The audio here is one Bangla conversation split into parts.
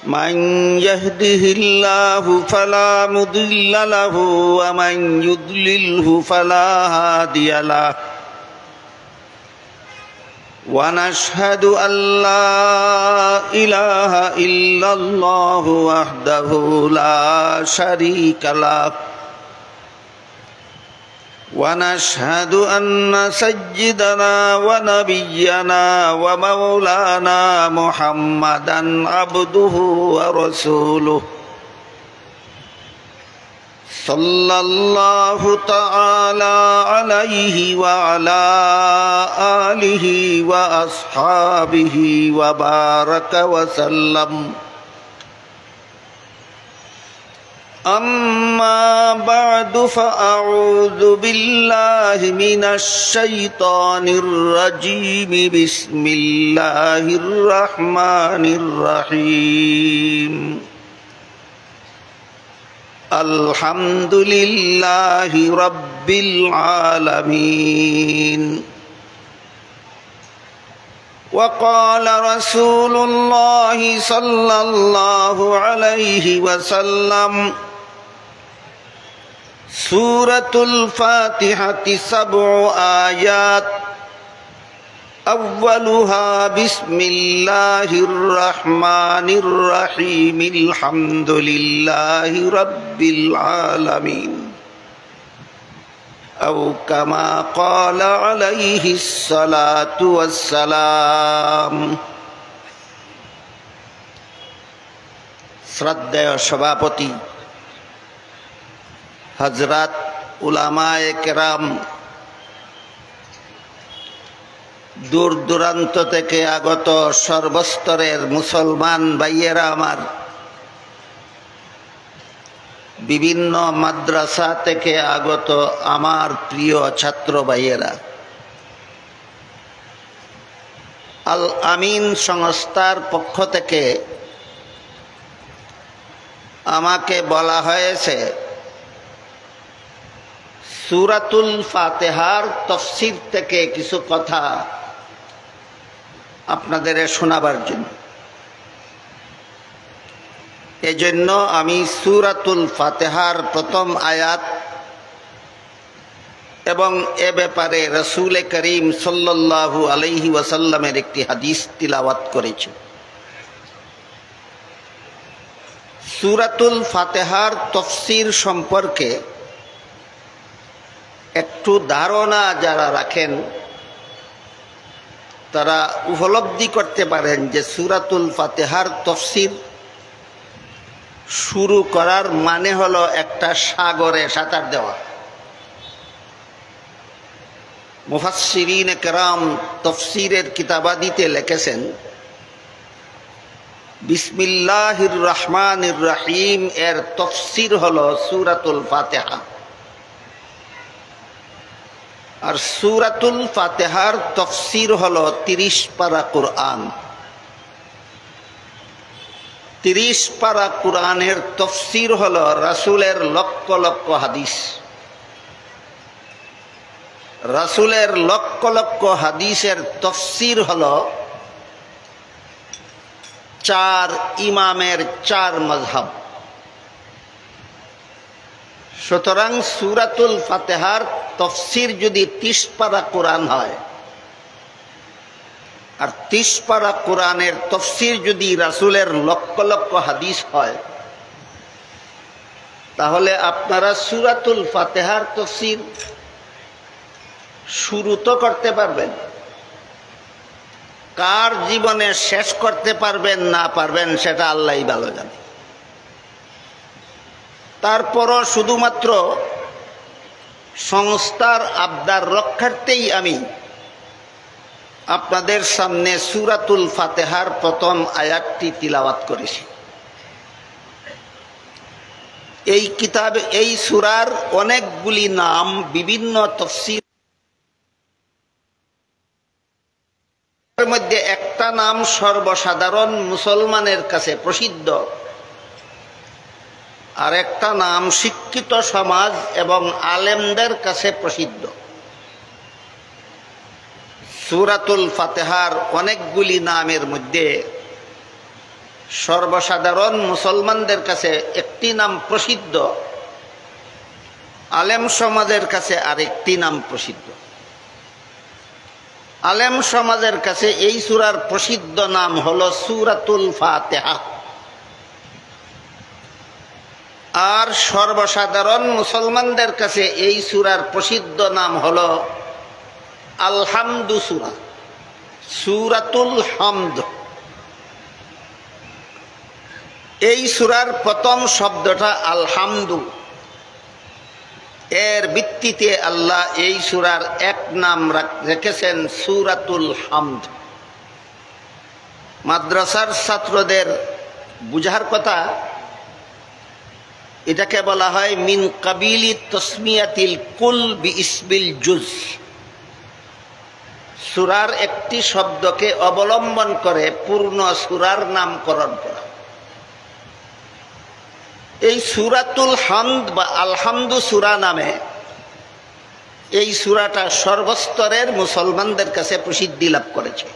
من يهده الله فلا مضل له ومن يضلله فلا هادي له ونشهد أن لا إله إلا الله وحده لا شريك له ونشهد أن سيدنا ونبينا ومولانا محمدا عبده ورسوله صلى الله تعالى عليه وعلى آله وأصحابه وبارك وسلم أما بعد فأعوذ بالله من الشيطان الرجيم بسم الله الرحمن الرحيم الحمد لله رب العالمين وقال رسول الله صلى الله عليه وسلم سورة الفاتحة 7 آيات أولها بسم الله الرحمن الرحيم الحمد لله رب العالمين أو كما قال عليه الصلاة والسلام শ্রদ্ধেয় সভাপতি হযরত উলামায়ে কেরাম, দূর দূরান্ত থেকে আগত সর্বস্তরের মুসলমান ভাইয়েরা আমার, বিভিন্ন মাদ্রাসা থেকে আগত আমার প্রিয় ছাত্র ভাইয়েরা, আল আমিন সংস্থার পক্ষ থেকে আমাকে বলা হয়েছে সূরাতুল ফাতিহার তাফসীর থেকে কিছু কথা আপনাদের শোনাবার জন্য। এজন্য আমি সূরাতুল ফাতিহার প্রথম আয়াত এবং এ ব্যাপারে রাসূল করিম সাল্লাল্লাহু আলাইহি ওয়াসাল্লামের একটি হাদিস তিলাওয়াত করেছি। সূরাতুল ফাতিহার তাফসীর সম্পর্কে একটু ধারণা যারা রাখেন তারা উপলব্ধি করতে পারেন যে সূরাতুল ফাতিহার তাফসীর শুরু করার মানে হলো একটা সাগরে সাঁতার দেওয়া। মুফাসসিরিন কেরাম তাফসীরের কিতাবাদিতে লিখেছেন বিসমিল্লাহির রহমানির রহিম এর তাফসীর হলো সূরাতুল ফাতিহা। আর সূরাতুল ফাতিহার তাফসীর হলো 30 পারা কুরআন। 30 পারা কুরআনের তাফসীর হলো রাসূলের লক্ষ লক্ষ হাদিস। রাসূলের লক্ষ লক্ষ হাদিসের তাফসীর হলো 4 ইমামের 4 মাযহাব। সুতরাং সূরাতুল ফাতিহার তাফসীর যদি 30 পারা কোরআন হয় আর 30 পারা কোরআনের তাফসীর যদি রাসূলের লক্ষ লক্ষ হাদিস হয়, তাহলে আপনারা সূরাতুল ফাতিহার তাফসীর শুরু তো করতে পারবেন, কার জীবনে শেষ করতে পারবেন না পারবেন সেটা আল্লাহই ভালো জানে। তারপরও শুধুমাত্র সংস্থার আবদার রক্ষার্থেই আমি আপনাদের সামনে সূরাতুল ফাতিহার প্রথম আয়াতটি তিলাওয়াত করেছি। এই কিতাবে এই সূরার অনেকগুলি নাম বিভিন্ন তাফসীর মধ্যে একটা নাম সর্বসাধারণ মুসলমানের কাছে প্রসিদ্ধ, আর একটা নাম শিক্ষিত সমাজ এবং আলেমদের কাছে প্রসিদ্ধ। সূরাতুল ফাতিহার অনেকগুলি নামের মধ্যে সর্বসাধারণ মুসলমানদের কাছে একটি নাম প্রসিদ্ধ, আলেম সমাজের কাছে আরেকটি নাম প্রসিদ্ধ। আলেম সমাজের কাছে এই সূরার প্রসিদ্ধ নাম হলো সূরাতুল ফাতিহা, আর সর্বসাধারণ মুসলমানদের কাছে এই সূরার প্রসিদ্ধ নাম হলো আলহামদু সূরা, সূরাতুল হামদ। এই সূরার প্রথম শব্দটা আলহামদু, এর ভিত্তিতে আল্লাহ এই সূরার এক নাম রেখেছেন সূরাতুল হামদ। মাদ্রাসার ছাত্রদের বুঝার কথা, এটাকে বলা হয় মিন কাবিলি তসমিয়াতিল কুল বিইসমিল জুজ। সূরার একটি শব্দকে অবলম্বন করে পূর্ণ সূরার নামকরণ করা। এই সূরাতুল হামদ বা আলহামদু সূরা নামে এই সূরাটা সর্বস্তরের মুসলমানদের কাছে প্রসিদ্ধি লাভ করেছে।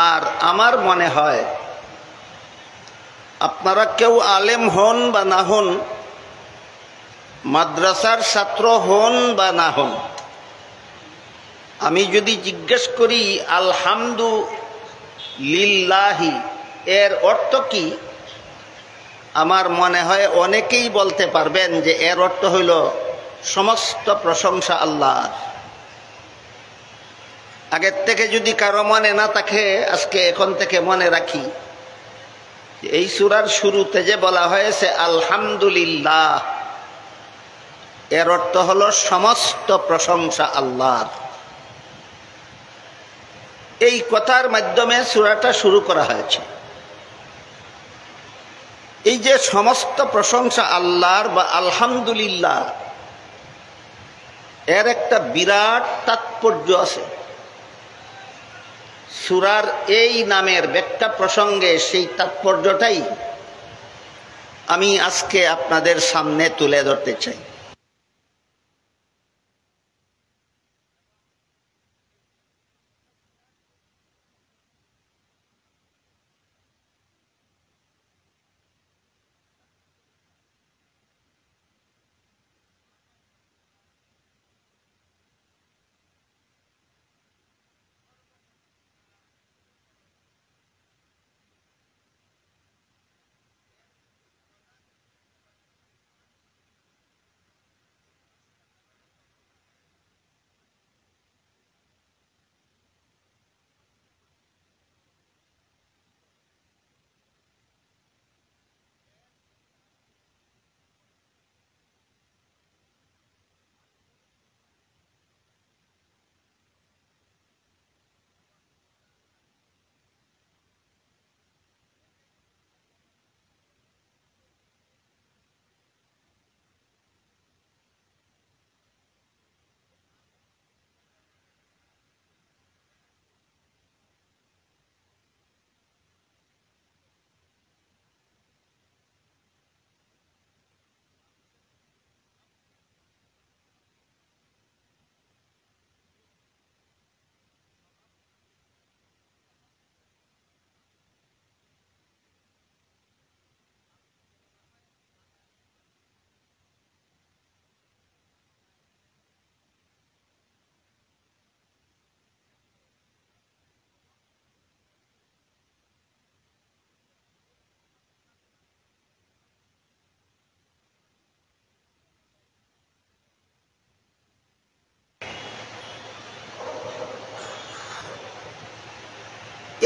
আর আমার মনে হয় আপনারা কেউ আলেম হন বা না হন, মাদ্রাসার ছাত্র হন বা না হন, আমি যদি জিজ্ঞেস করি আলহামদু লিল্লাহি এর অর্থ কি, আমার মনে হয় অনেকেই বলতে পারবেন যে এর অর্থ হইল সমস্ত প্রশংসা আল্লাহর। আগের থেকে যদি কারো মনে না থাকে, আজকে এখন থেকে মনে রাখি, এই সূরার শুরুতে যে বলা হয়েছে আলহামদুলিল্লাহ, এর অর্থ হলো সমস্ত প্রশংসা আল্লাহর। এই কথার মাধ্যমে সূরাটা শুরু করা হয়েছে। এই যে সমস্ত প্রশংসা আল্লাহর বা আলহামদুলিল্লাহ, এর একটা বিরাট তাৎপর্য আছে। সূরার এই নামের ব্যাখ্যা প্রসঙ্গে সেই তাৎপর্যটাই আমি আজকে আপনাদের সামনে তুলে ধরতে চাই।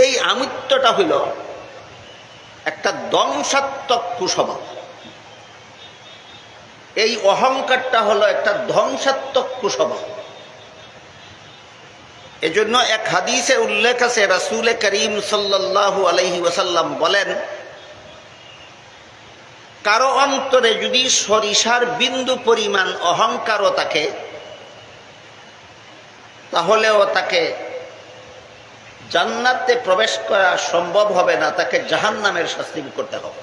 এই আমিত্বটা হইল একটা ধ্বংসাত্মক কুস্বভাব। এই অহংকারটা হলো একটা ধ্বংসাত্মক কুস্বভাব। এজন্য এক হাদিসে উল্লেখ আছে, রাসূল করিম সাল্লাল্লাহু আলাইহি ওয়াসাল্লাম বলেন, কারো অন্তরে যদি সরিষার বিন্দু পরিমাণ অহংকারও থাকে, তাহলেও তাকে জান্নাতে প্রবেশ করা সম্ভব হবে না, তাকে জাহান্নামের শাস্তি করতে হবে।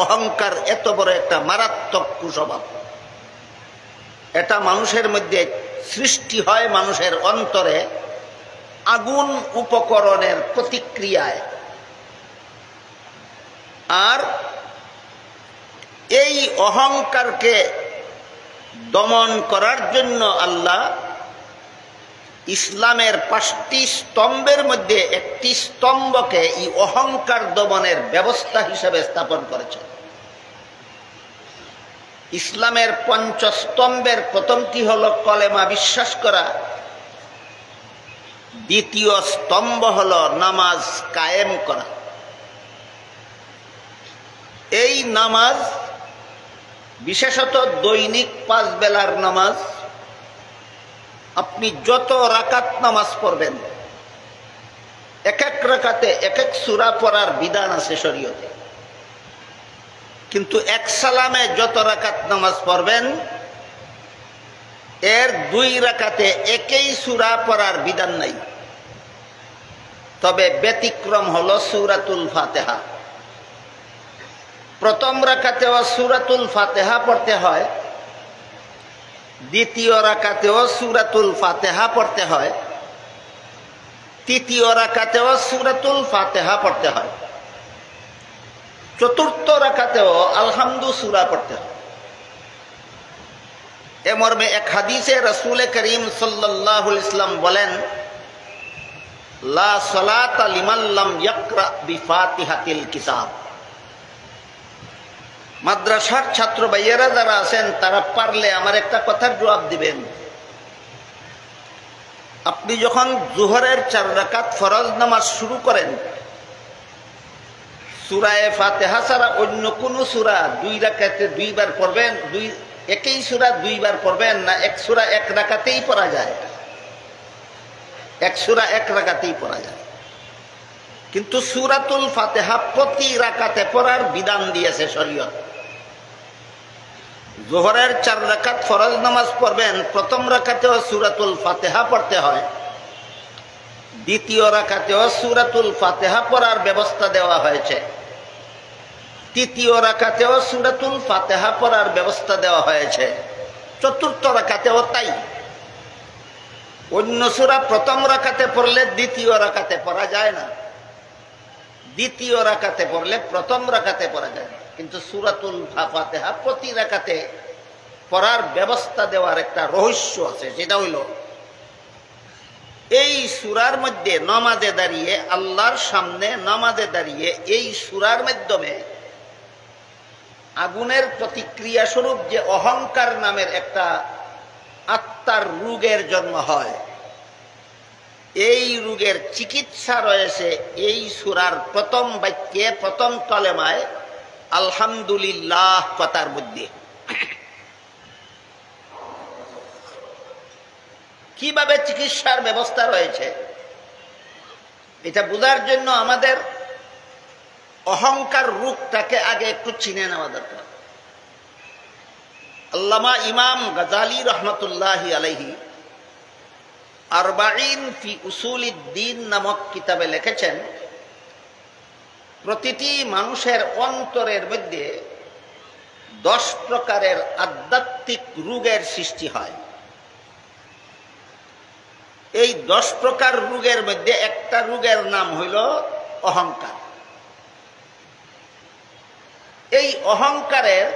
অহংকার এত বড় একটা মারাত্মক কুস্বভাব। এটা মানুষের মধ্যে সৃষ্টি হয় মানুষের অন্তরে, আগুন উপকরণের প্রতিক্রিয়ায়। আর এই অহংকারকে দমন করার জন্য আল্লাহ ইসলামের 5টি স্তম্ভের মধ্যে একটি স্তম্ভকে এই অহংকার দমনের ব্যবস্থা হিসেবে স্থাপন করেছেন। ইসলামের 5 স্তম্ভের প্রথমটি হলো কলেমা বিশ্বাস করা, দ্বিতীয় স্তম্ভ হলো নামাজ কায়েম করা। এই নামাজ বিশেষত দৈনিক 5 বেলার নামাজ, আপনি যত রাকাত নামাজ পড়বেন, এক এক রাকাতে এক এক সূরা পড়ার বিধান আছে শরীয়তে, কিন্তু এক সালামে যত রাকাত নামাজ পড়বেন এর 2 রাকাতে একই সূরা পড়ার বিধান নাই। তবে ব্যতিক্রম হলো সূরাতুল ফাতিহা। প্রথম রাকাতেও সূরাতুল ফাতিহা পড়তে হয়, দ্বিতীয় রাকাতেও সূরাতুল ফাতিহা পড়তে হয়, তৃতীয় রাকাতেও সূরাতুল ফাতিহা পড়তে হয়, চতুর্থ রাকাতেও আলহামদু সূরা পড়তে হয়। এ মর্মে এক হাদিসে রাসূল করিম সাল্লাল্লাহু আলাইহি ওয়াসাল্লাম বলেন, লা সালাতা লিমান লাম ইয়াকরা বিফাতিহাতিল কিতাব। মাদ্রাসার ছাত্র ভাইয়েরা যারা আছেন তারা পারলে আমার একটা কথার জবাব দিবেন। আপনি যখন জোহরের 4 রাকাত ফরজ নামাজ শুরু করেন, সূরা ফাতিহা ছাড়া অন্য কোন সূরা 2 রাকাতে 2 বার পড়বেন, একই সূরা 2 বার পড়বেন, না এক সূরা 1 রাকাতেই পড়া যায়? এক সূরা 1 রাকাতেই পড়া যায়, কিন্তু সূরাতুল ফাতিহা প্রতি রাকাতে পড়ার বিধান দিয়েছে শরীয়ত। জোহরের 4 রাকাত ফরজ নামাজ পড়বেন, প্রথম রাকাতেও সূরাতুল ফাতিহা পড়তে হয়, দ্বিতীয় রাকাতেও সূরাতুল ফাতিহা পড়ার ব্যবস্থা দেওয়া হয়েছে, তৃতীয় রাকাতেও সূরাতুল ফাতিহা পড়ার ব্যবস্থা দেওয়া হয়েছে, চতুর্থ রাকাতেও তাই। অন্য সূরা প্রথম রাকাতে পড়লে দ্বিতীয় রাকাতে পড়া যায় না, দ্বিতীয় রাকাতে পড়লে প্রথম রাকাতে পড়া যায় না, কিন্তু সূরাতুল ফাতিহা প্রতি রাকাতে পড়ার ব্যবস্থা দেওয়ার একটা রহস্য আছে। সেটা হইল এই সূরার মধ্যে নামাজে দাঁড়িয়ে, আল্লাহর সামনে নামাজে দাঁড়িয়ে এই সূরার মাধ্যমে আগুনের প্রতিক্রিয়া স্বরূপ যে অহংকার নামের একটা আত্মার রোগের জন্ম হয়, এই রোগের চিকিৎসা রয়েছে এই সূরার প্রথম বাক্যে, প্রথম কলেমায় আলহামদুলিল্লাহ কথার মধ্যে। কিভাবে চিকিৎসার ব্যবস্থা রয়েছে এটা বোঝার জন্য আমাদের অহংকার রূপটাকে আগে একটু চিনে নেওয়া দরকার। আল্লামা ইমাম গাজালি রহমতুল্লাহি আলাইহি আরবাঈন ফি উসুলিদ্দিন নামক কিতাবে লিখেছেন, প্রতিটি মানুষের অন্তরের মধ্যে 10 প্রকারের আধ্যাত্মিক রোগের সৃষ্টি হয়। এই 10 প্রকার রোগের মধ্যে একটা রোগের নাম হইল অহংকার। এই অহংকারের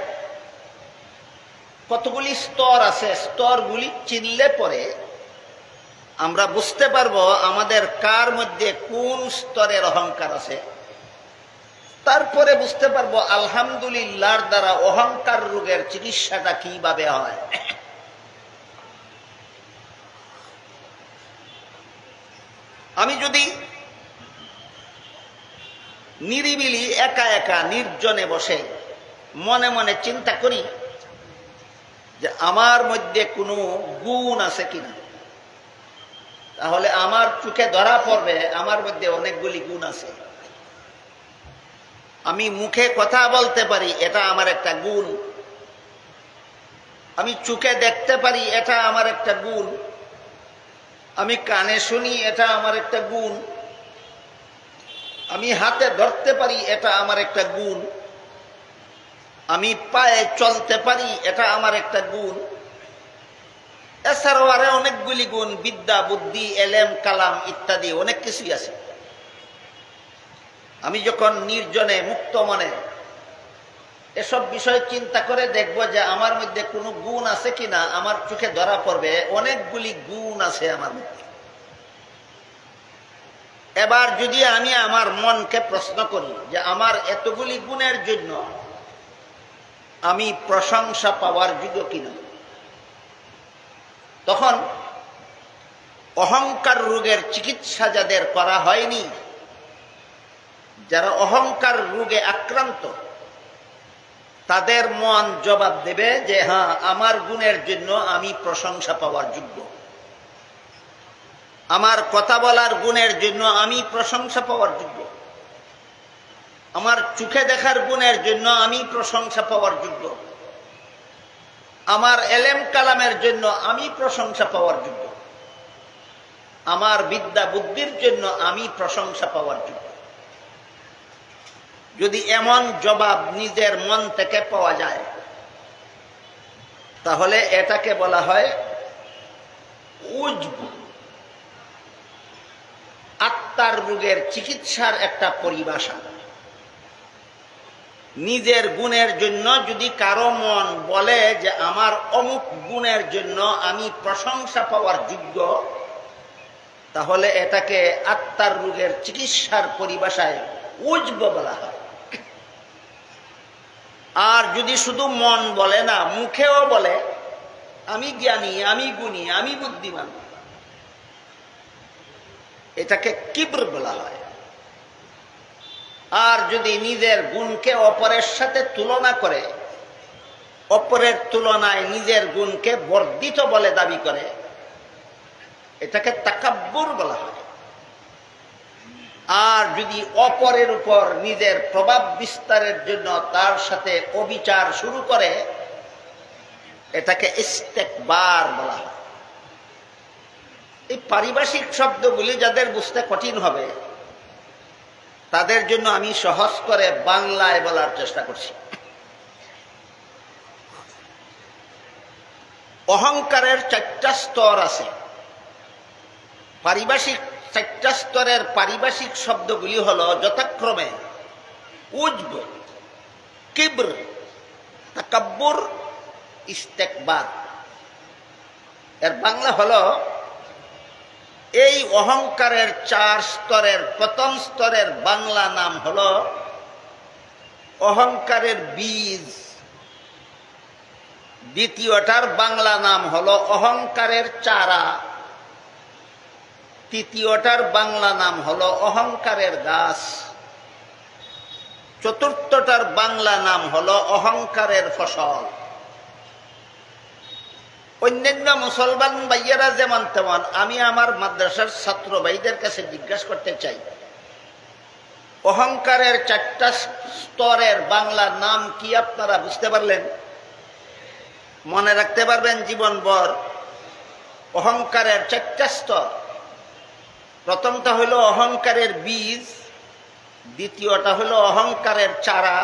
কতগুলি স্তর আছে, স্তরগুলি চিনলে পরে আমরা বুঝতে পারবো আমাদের কার মধ্যে কোন স্তরের অহংকার আছে। তারপরে বুঝতে পারবো আলহামদুলিল্লাহর দ্বারা অহংকার রোগের চিকিৎসাটা কিভাবে হয়। আমি যদি নিরিবিলি একা একা নির্জনে বসে মনে মনে চিন্তা করি যে আমার মধ্যে কোনো গুণ আছে কিনা, তাহলে আমার চোখে ধরা পড়বে আমার মধ্যে অনেকগুলি গুণ আছে। আমি মুখে কথা বলতে পারি, এটা আমার একটা গুণ। আমি চোখে দেখতে পারি, এটা আমার একটা গুণ। আমি কানে শুনি, এটা আমার একটা গুণ। আমি হাতে ধরতে পারি, এটা আমার একটা গুণ। আমি পায়ে চলতে পারি, এটা আমার একটা গুণ। এছাড়াও আরো অনেকগুলি গুণ, বিদ্যা, বুদ্ধি, এলেম, কালাম ইত্যাদি অনেক কিছুই আছে। আমি যখন নির্জনে মুক্ত মনে এসব বিষয় চিন্তা করে দেখব যে আমার মধ্যে কোনো গুণ আছে কিনা, আমার চোখে ধরা পড়বে অনেকগুলি গুণ আছে আমার মধ্যে। এবার যদি আমি আমার মনকে প্রশ্ন করি যে আমার এতগুলি গুণের জন্য আমি প্রশংসা পাওয়ার যোগ্য কিনা, তখন অহংকার রোগের চিকিৎসা যাদের করা হয়নি, যারা অহংকার রোগে আক্রান্ত, তাদের মন জবাব দেবে যে হ্যাঁ, আমার গুণের জন্য আমি প্রশংসা পাওয়ার যোগ্য, আমার কথা বলার গুণের জন্য আমি প্রশংসা পাওয়ার যোগ্য, আমার চোখে দেখার গুণের জন্য আমি প্রশংসা পাওয়ার যোগ্য, আমার এলেম কালামের জন্য আমি প্রশংসা পাওয়ার যোগ্য, আমার বিদ্যা বুদ্ধির জন্য আমি প্রশংসা পাওয়ার যোগ্য। যদি এমন জবাব নিজের মন থেকে পাওয়া যায়, তাহলে এটাকে বলা হয় উজব, আত্মার রোগের চিকিৎসার একটা পরিভাষা। নিজের গুণের জন্য যদি কারো মন বলে যে আমার অমুক গুণের জন্য আমি প্রশংসা পাওয়ার যোগ্য, তাহলে এটাকে আত্মার রোগের চিকিৎসার পরিভাষায় উজব বলা হয়। আর যদি শুধু মন বলে না, মুখেও বলে আমি জ্ঞানী, আমি গুণী, আমি বুদ্ধিমান, এটাকে কিবর বলা হয়। আর যদি নিজের গুণকে অপরের সাথে তুলনা করে, অপরের তুলনায় নিজের গুণকে বর্ধিত বলে দাবি করে, এটাকে তাকাব্বুর বলা হয়। আর যদি অপরের উপর নিজের প্রভাব বিস্তারের জন্য তার সাথে অবিচার শুরু করে, এটাকে ইস্তেকবার বলা হয়। এই পারিভাষিক শব্দগুলি যাদের বুঝতে কঠিন হবে, তাদের জন্য আমি সহজ করে বাংলায় বলার চেষ্টা করছি। অহংকারের 4টা স্তর আছে। পারিভাষিক 4টা স্তরের পারিভাষিক শব্দগুলি হলো যথাক্রমে উজব, কিবর, তাকাব্বুর, ইস্তেকবার। এর বাংলা হলো, এই অহংকারের 4 স্তরের প্রথম স্তরের বাংলা নাম হলো অহংকারের বীজ, দ্বিতীয়টার বাংলা নাম হলো অহংকারের চারা, তৃতীয়টার বাংলা নাম হলো অহংকারের গাছ, চতুর্থটার বাংলা নাম হলো অহংকারের ফসল। অন্যান্য মুসলমান ভাইয়েরা যেমন তেমন আমি আমার মাদ্রাসার ছাত্র ভাইদের কাছে জিজ্ঞাসা করতে চাই, অহংকারের 4টা স্তরের বাংলা নাম কি আপনারা বুঝতে পারলেন? মনে রাখতে পারবেন জীবনভর? অহংকারের 4টা স্তর। প্রথমটা হলো অহংকারের বীজ, দ্বিতীয়টা হলো অহংকারের চারা,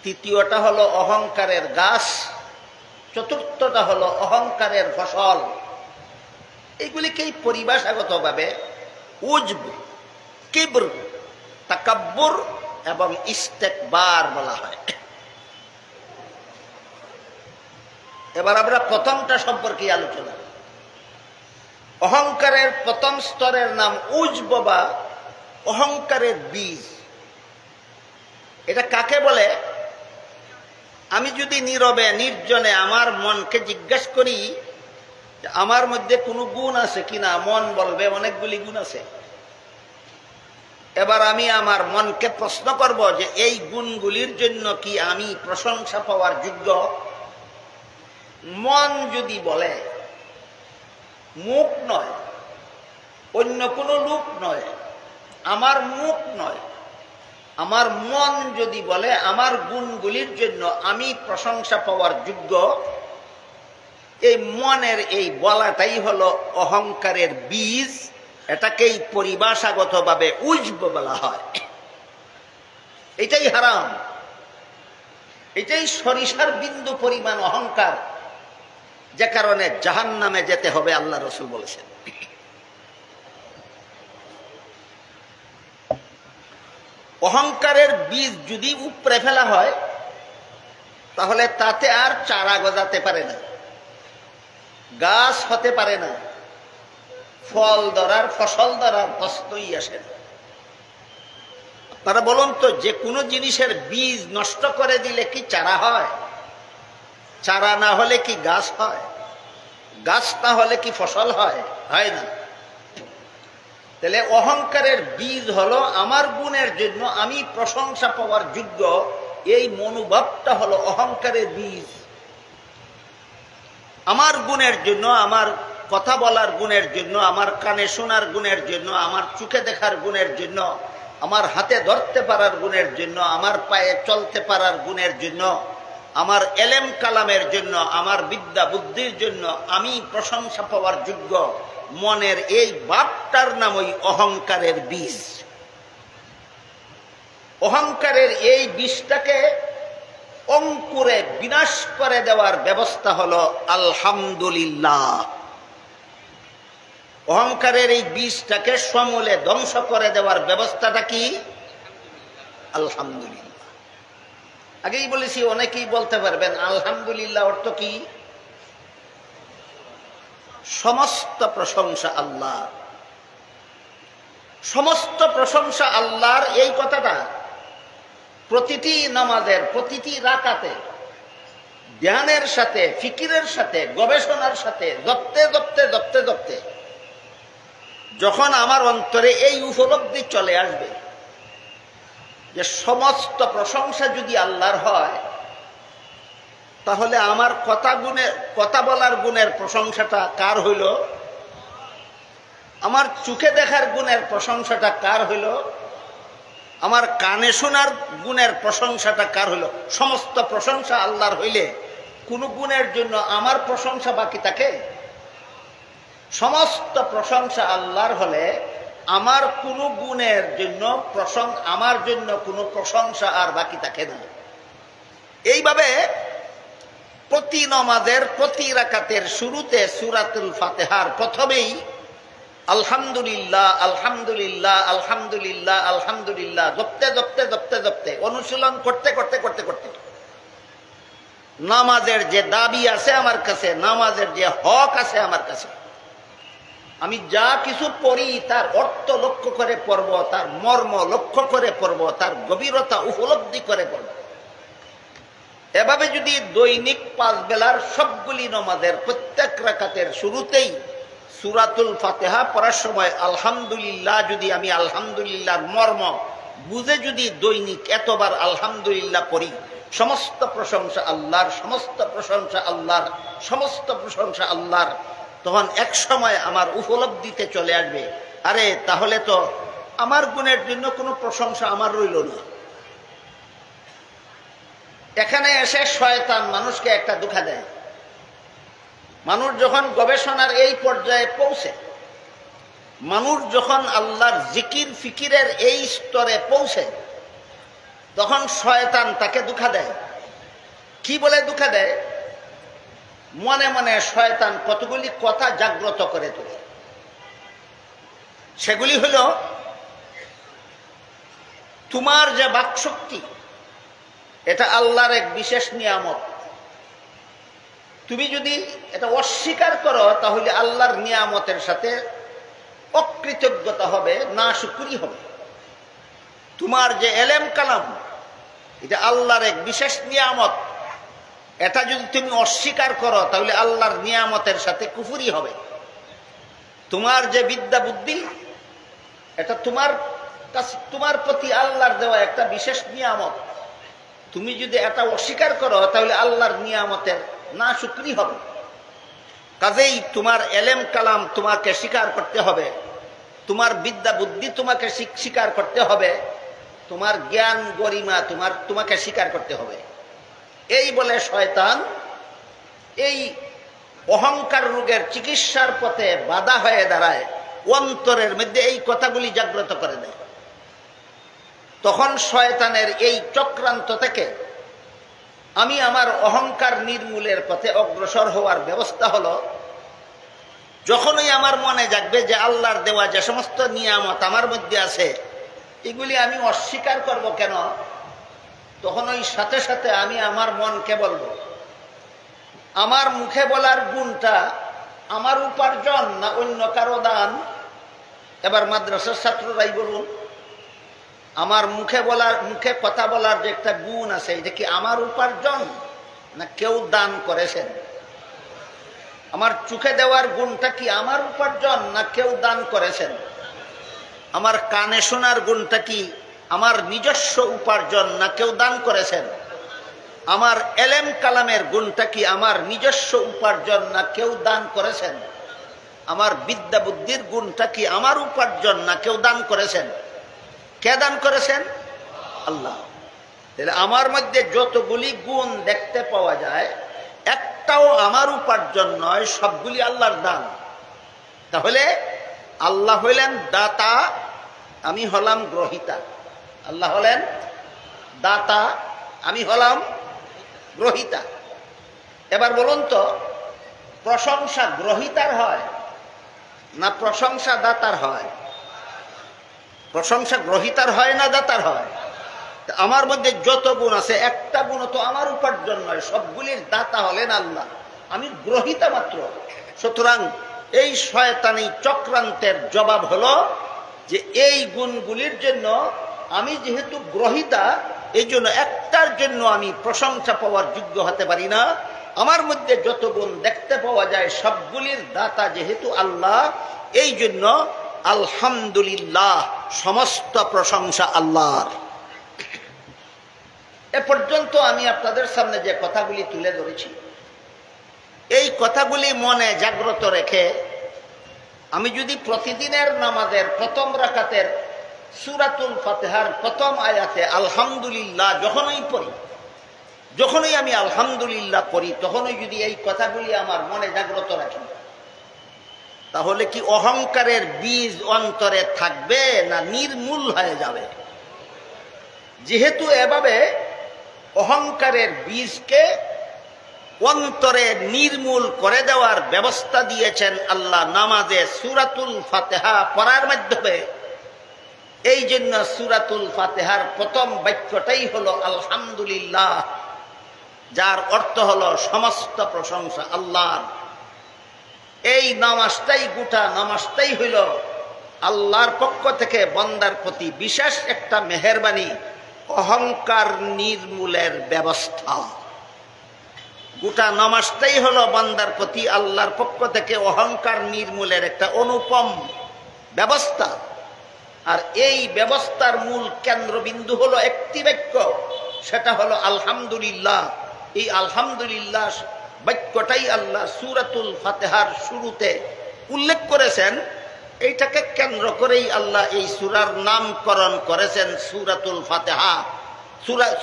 তৃতীয়টা হলো অহংকারের গাছ, চতুর্থটা হলো অহংকারের ফসল। এইগুলিকেই পরিভাষাগতভাবে উজব, কিবর, তাকাব্বুর এবং ইস্তেকবার বলা হয়। এবার আমরা প্রথমটা সম্পর্কে আলোচনা। অহংকারের প্রথম স্তরের নাম উজব বা অহংকারের বীজ। এটা কাকে বলে? আমি যদি নীরবে নির্জনে আমার মনকে জিজ্ঞাসা করি আমার মধ্যে কোনো গুণ আছে কিনা, মন বলবে অনেকগুলি গুণ আছে। এবার আমি আমার মনকে প্রশ্ন করব যে এই গুণগুলির জন্য কি আমি প্রশংসা পাওয়ার যোগ্য? মন যদি বলে, মুখ নয়, অন্য কোনো লোক নয়, আমার মুখ নয়, আমার মন যদি বলে আমার গুণগুলির জন্য আমি প্রশংসা পাওয়ার যোগ্য, এই মনের এই বলাটাই হলো অহংকারের বীজ। এটাকেই পরিভাষাগতভাবে উজব বলা হয়। এটাই হারাম, এটাই সরিষার বিন্দু পরিমাণ অহংকার। যে কারণে জাহান্নামে যেতে হবে আল্লাহ রাসূল বলেছেন। অহংকারের বীজ যদি উপড়ে ফেলা হয় তাহলে তাতে আর চারা গজাতে পারে না, গাছ হতে পারে না, ফল ধরার ফসল ধরার প্রশ্নই আসে না। আপনারা বলুন তো, যে কোনো জিনিসের বীজ নষ্ট করে দিলে কি চারা হয়? চারা না হলে কি গাছ হয়? গাছ না হলে কি ফসল হয়? হয় না। তাহলে অহংকারের বীজ হলো আমার গুণের জন্য আমি প্রশংসা পাওয়ার যোগ্য, এই মনোভাবটা হলো অহংকারের বীজ। আমার গুণের জন্য, আমার কথা বলার গুণের জন্য, আমার কানে শোনার গুণের জন্য, আমার চোখে দেখার গুণের জন্য, আমার হাতে ধরতে পারার গুণের জন্য, আমার পায়ে চলতে পারার গুণের জন্য, আমার এলেম কালামের জন্য, আমার বিদ্যা বুদ্ধির জন্য আমি প্রশংসা পাওয়ার যোগ্য, মনের এই ভাবটার নামই অহংকারের বীজ। অহংকারের এই বীজটাকে অঙ্কুরে বিনাশ করে দেওয়ার ব্যবস্থা হলো আলহামদুলিল্লাহ। অহংকারের এই বীজটাকে সমূলে ধ্বংস করে দেওয়ার ব্যবস্থাটা কি? আলহামদুলিল্লাহ। আগেই বলেছি, অনেকেই বলতে পারবেন আলহামদুলিল্লাহ অর্থ কি? সমস্ত প্রশংসা আল্লাহ, সমস্ত প্রশংসা আল্লাহর। এই কথাটা প্রতিটি নামাজের প্রতিটি রাকাতে ধ্যানের সাথে, ফিকিরের সাথে, গবেষণার সাথে জপতে জপতে জপতে জপতে যখন আমার অন্তরে এই উপলব্ধি চলে আসবে যে সমস্ত প্রশংসা যদি আল্লাহর হয়, তাহলে আমার কথা বলার গুণের প্রশংসাটা কার হইল? আমার চোখে দেখার গুণের প্রশংসাটা কার হইল? আমার কানে শোনার গুণের প্রশংসাটা কার হইল? সমস্ত প্রশংসা আল্লাহর হইলে কোন গুণের জন্য আমার প্রশংসা বাকি থাকে? সমস্ত প্রশংসা আল্লাহর হলে আমার কোনো গুণের জন্য আমার জন্য কোনো প্রশংসা আর বাকি থাকে না। এইভাবে প্রতি নামাজের প্রতি রাকাতের শুরুতে সূরাতুল ফাতিহার প্রথমেই আলহামদুলিল্লাহ আলহামদুলিল্লাহ আলহামদুলিল্লাহ আলহামদুলিল্লাহ জপতে জপতে জপতে জপতে অনুশীলন করতে করতে করতে করতে নামাজের যে দাবি আছে আমার কাছে, নামাজের যে হক আছে আমার কাছে, আমি যা কিছু পড়ি তার অর্থ লক্ষ্য করে পড়ব, তার মর্ম লক্ষ্য করে পড়ব, তার গভীরতা উপলব্ধি করে পড়ব। এভাবে যদি দৈনিক 5 বেলার সবগুলি নামাজের প্রত্যেক রাকাতের শুরুতেই সূরাতুল ফাতিহা পড়ার সময় আলহামদুলিল্লাহ, যদি আমি আলহামদুলিল্লাহর মর্ম বুঝে যদি দৈনিক এতবার আলহামদুলিল্লাহ পড়ি, সমস্ত প্রশংসা আল্লাহর, সমস্ত প্রশংসা আল্লাহর, সমস্ত প্রশংসা আল্লাহর, তখন এক সময় আমার উপলব্ধিতে চলে আসবে, আরে তাহলে তো আমার গুণের জন্য কোনো প্রশংসা আমার রইল না। এখানে এসে শয়তান মানুষকে একটা ধোঁকা দেয়। মানুষ যখন গবেষণার এই পর্যায়ে পৌঁছে, মানুষ যখন আল্লাহর জিকির ফিকিরের এই স্তরে পৌঁছে, তখন শয়তান তাকে ধোঁকা দেয়। কি বলে ধোঁকা দেয়? মনে মনে শয়তান কতগুলি কথা জাগ্রত করে তোলে। সেগুলি হল, তোমার যে বাকশক্তি, এটা আল্লাহর এক বিশেষ নিয়ামত। তুমি যদি এটা অস্বীকার করো তাহলে আল্লাহর নিয়ামতের সাথে অকৃতজ্ঞতা হবে, নাশুকরি হবে। তোমার যে এলেম কালাম, এটা আল্লাহর এক বিশেষ নিয়ামত, এটা যদি তুমি অস্বীকার করো তাহলে আল্লাহর নিয়ামতের সাথে কুফরি হবে। তোমার যে বিদ্যা বুদ্ধি, এটা তোমার প্রতি আল্লাহর দেওয়া একটা বিশেষ নিয়ামত, তুমি যদি এটা অস্বীকার করো তাহলে আল্লাহর নিয়ামতের নাশুকরি হবে। কাজেই তোমার এলেম কালাম তোমাকে স্বীকার করতে হবে, তোমার বিদ্যা বুদ্ধি তোমাকে স্বীকার করতে হবে, তোমার জ্ঞান গরিমা তোমাকে স্বীকার করতে হবে। এই বলে শয়তান এই অহংকার রোগের চিকিৎসার পথে বাধা হয়ে দাঁড়ায়, অন্তরের মধ্যে এই কথাগুলি জাগ্রত করে দেয়। তখন শয়তানের এই চক্রান্ত থেকে আমি আমার অহংকার নির্মূলের পথে অগ্রসর হওয়ার ব্যবস্থা হলো, যখনই আমার মনে জাগবে যে আল্লাহর দেওয়া যে সমস্ত নিয়ামত আমার মধ্যে আছে এগুলি আমি অস্বীকার করব কেন, তখন ওই সাথে সাথে আমি আমার মনকে বলবো, আমার মুখে বলার গুণটা আমার উপার্জন না অন্য কারো দান? এবার মাদ্রাসার ছাত্ররাই বলুন, আমার মুখে কথা বলার যে একটা গুণ আছে এটা কি আমার উপার্জন না কেউ দান করেছেন? আমার চোখে দেওয়ার গুণটা কি আমার উপার্জন না কেউ দান করেছেন? আমার কানে শোনার গুণটা কি আমার নিজস্ব উপার্জন না কেউ দান করেছেন? আমার এলেম কালামের গুণটা কি আমার নিজস্ব উপার্জন না কেউ দান করেছেন? আমার বিদ্যা বুদ্ধির গুণটা কি আমার উপার্জন না কেউ দান করেছেন? কে দান করেছেন? আল্লাহ। তাহলে আমার মধ্যে যতগুলি গুণ দেখতে পাওয়া যায় একটাও আমার উপার্জন নয়, সবগুলি আল্লাহর দান। তাহলে আল্লাহ হইলেন দাতা, আমি হলাম গ্রহিতা। আল্লাহ হলেন দাতা, আমি হলাম গ্রহিতা। এবার বলুন তো, প্রশংসা গ্রহিতার হয় না প্রশংসা দাতার হয়? প্রশংসা গ্রহিতার হয় না দাতার হয়? আমার মধ্যে যত গুণ আছে একটা গুণ তো আমার উপার্জন নয়, সবগুলির দাতা হলেন আল্লাহ, আমি গ্রহিতা মাত্র। সুতরাং এই শয়তানি চক্রান্তের জবাব হলো যে এই গুণগুলির জন্য আমি যেহেতু গ্রহিতা, এই জন্য একটার জন্য আমি প্রশংসা পাওয়ার যোগ্য হতে পারি না। আমার মধ্যে যত গুণ দেখতে পাওয়া যায় সবগুলির দাতা যেহেতু আল্লাহ, এই জন্য আলহামদুলিল্লাহ, সমস্ত প্রশংসা আল্লাহর। এ পর্যন্ত আমি আপনাদের সামনে যে কথাগুলি তুলে ধরেছি, এই কথাগুলি মনে জাগ্রত রেখে আমি যদি প্রতিদিনের নামাজের প্রথম রাকাতের সূরাতুল ফাতিহার প্রথম আয়াতে আলহামদুলিল্লাহ যখনই পড়ি, যখনই আমি আলহামদুলিল্লাহ পড়ি, তখনই যদি এই কথাগুলি আমার মনে জাগ্রত রাখি, তাহলে কি অহংকারের বীজ অন্তরে থাকবে না নির্মূল হয়ে যাবে? যেহেতু এভাবে অহংকারের বীজকে অন্তরে নির্মূল করে দেওয়ার ব্যবস্থা দিয়েছেন আল্লাহ নামাজে সূরাতুল ফাতিহা পড়ার মাধ্যমে, এই জন্য সূরাতুল ফাতিহার প্রথম বাক্যটাই হলো আলহামদুলিল্লাহ, যার অর্থ হলো সমস্ত প্রশংসা আল্লাহর। এই নামাজটাই, গোটা নামাজটাই হইল আল্লাহর পক্ষ থেকে বান্দার প্রতি বিশেষ একটা মেহেরবানি, অহংকার নির্মূলের ব্যবস্থা। গোটা নামাজটাই হলো বান্দার প্রতি আল্লাহর পক্ষ থেকে অহংকার নির্মূলের একটা অনুপম ব্যবস্থা। আর এই ব্যবস্থার মূল কেন্দ্রবিন্দু হলো একটি বাক্য, সেটা হলো আলহামদুলিল্লাহ। এই আলহামদুলিল্লাহ বাক্যটাই আল্লাহ সূরাতুল ফাতিহার শুরুতে উল্লেখ করেছেন। এইটাকে কেন্দ্র করেই আল্লাহ এই সূরার নামকরণ করেছেন সূরাতুল ফাতিহা,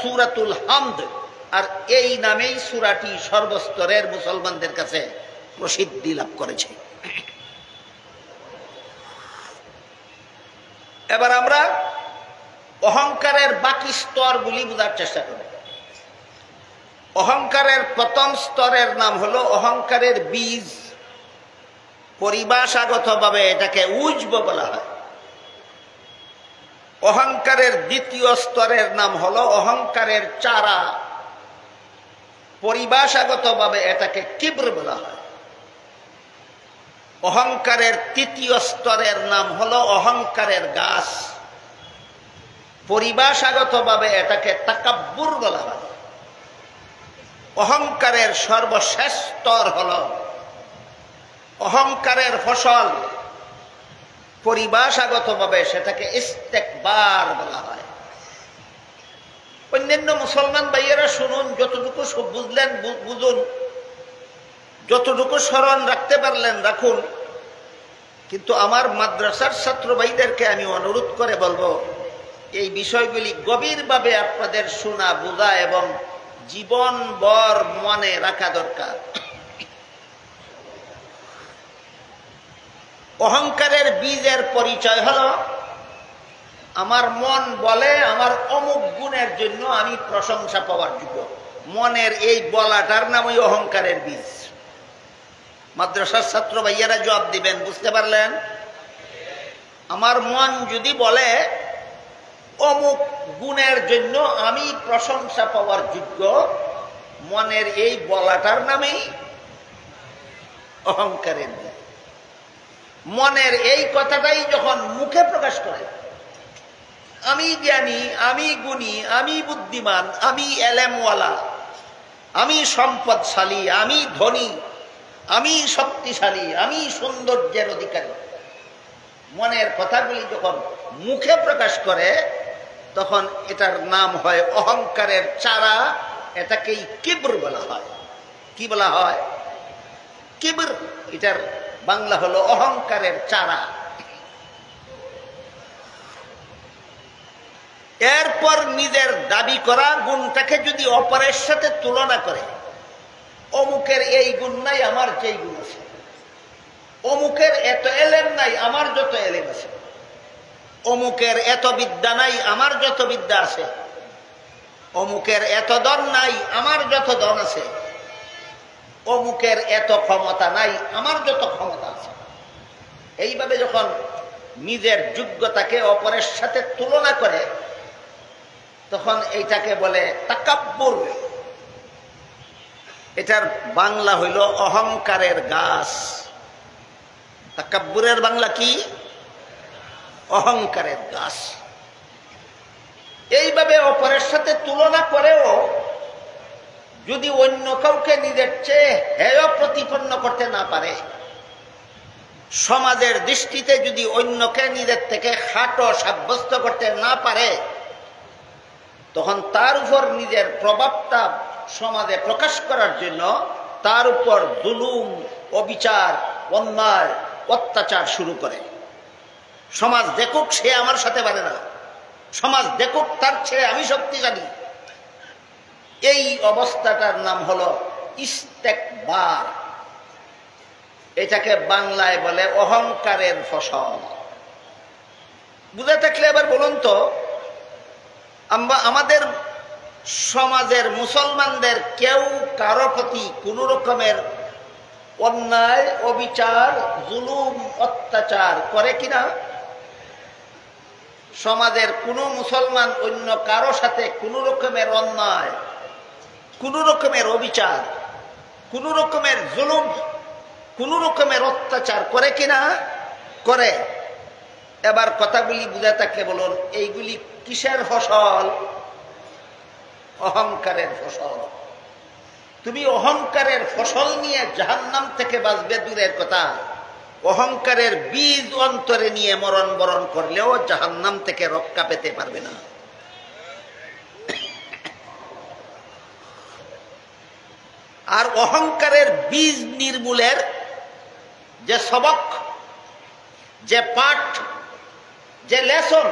সূরাতুল হামদ। আর এই নামেই সূরাটি সর্বস্তরের মুসলমানদের কাছে প্রসিদ্ধি লাভ করেছে। এবার আমরা অহংকারের বাকি স্তরগুলি বোঝার চেষ্টা করি। অহংকারের প্রথম স্তরের নাম হলো অহংকারের বীজ, পরিভাষাগতভাবে এটাকে উজব বলা হয়। অহংকারের দ্বিতীয় স্তরের নাম হলো অহংকারের চারা, পরিভাষাগতভাবে এটাকে কিব্র বলা হয়। অহংকারের তৃতীয় স্তরের নাম হলো অহংকারের গাছ, পরিভাষাগতভাবে এটাকে তাকাব্বুর বলা হয়। অহংকারের সর্বশেষ স্তর হলো অহংকারের ফসল, পরিভাষাগতভাবে সেটাকে ইস্তেকবার বলা হয়। অন্যান্য মুসলমান ভাইয়েরা শুনুন, যতটুকু বুঝলেন বুঝুন, যতটুকু স্মরণ রাখতে পারলেন রাখুন। কিন্তু আমার মাদ্রাসার ছাত্র ভাইদেরকে আমি অনুরোধ করে বলবো, এই বিষয়গুলি গভীরভাবে আপনাদের শোনা, বোঝা এবং জীবনভর মনে রাখা দরকার। অহংকারের বীজের পরিচয় হলো আমার মন বলে আমার অমুক গুণের জন্য আমি প্রশংসা পাওয়ার যোগ্য। মনের এই বলাটার নামই অহংকারের বীজ। মাদ্রাসার ছাত্র ভাইয়ারা জবাব দিবেন, বুঝতে পারলেন? আমার মন যদি বলে অমুক গুণের জন্য আমি প্রশংসা পাওয়ার যোগ্য, মনের এই বলাটার নামেই অহংকারের বীজ। মনের এই কথাটাই যখন মুখে প্রকাশ করে, আমি জ্ঞানী, আমি গুণী, আমি বুদ্ধিমান, আমি এলেমওয়ালা, আমি সম্পদশালী, আমি ধনী, আমি শক্তিশালী, আমি সৌন্দর্যের অধিকারী, মনের কথাগুলি যখন মুখে প্রকাশ করে তখন এটার নাম হয় অহংকারের চারা। এটাকেই কিবর বলা হয়। কি বলা হয়? কিবর। এটার বাংলা হলো অহংকারের চারা। এরপর নিজের দাবি করা গুণটাকে যদি অপরের সাথে তুলনা করে, অমুকের এই গুণ নাই, আমার যেই গুণ আছে, অমুকের এত এলেম নাই, আমার যত এলেম আছে, অমুকের এত বিদ্যা নাই, আমার যত বিদ্যা আছে, অমুকের এত ধন নাই, আমার যত ধন আছে, অমুকের এত ক্ষমতা নাই, আমার যত ক্ষমতা আছে। এইভাবে যখন নিজের যোগ্যতাকে অপরের সাথে তুলনা করে তখন এইটাকে বলে তাকাব্বুর। এটার বাংলা হইল অহংকারের গাছ। তাকাব্বুরের বাংলা কি? অহংকারের গাছ। এইভাবে অপরের সাথে তুলনা করেও যদি অন্য কাউকে নিজের চেয়ে হেয় প্রতিপন্ন করতে না পারে, সমাজের দৃষ্টিতে যদি অন্যকে নিজের থেকে খাটো সাব্যস্ত করতে না পারে, তখন তার উপর নিজের প্রভাবটা সমাজে প্রকাশ করার জন্য তার উপর জুলুম, অবিচার, অন্যায়, অত্যাচার শুরু করে। সমাজ দেখুক সে আমার সাথে পারে না, সমাজ দেখুক তার চেয়ে আমি শক্তিশালী। এই অবস্থাটার নাম হলো ইস্তেকবার। এটাকে বাংলায় বলে অহংকারের ফসল। বুঝে থাকলে এবার বলুন তো, আমাদের সমাজের মুসলমানদের কেউ কারো প্রতি কোন রকমের অন্যায়, অবিচার, জুলুম, অত্যাচার করে কিনা? সমাজের কোন মুসলমান অন্য কারো সাথে কোন রকমের অন্যায়, কোন রকমের অবিচার, কোন রকমের জুলুম, কোন রকমের অত্যাচার করে কিনা? করে। এবার কথাগুলি বুঝে থাকলে বলুন, এইগুলি কিসের ফসল? অহংকারের ফসল। তুমি অহংকারের ফসল নিয়ে জাহান্নাম থেকে বাঁচবে দূরের কথা, অহংকারের বীজ অন্তরে নিয়ে মরণ বরণ করলেও জাহান্নাম থেকে রক্ষা পেতে পারবে না। আর অহংকারের বীজ নির্মূলের যে সবক, যে পাঠ, যে লেসন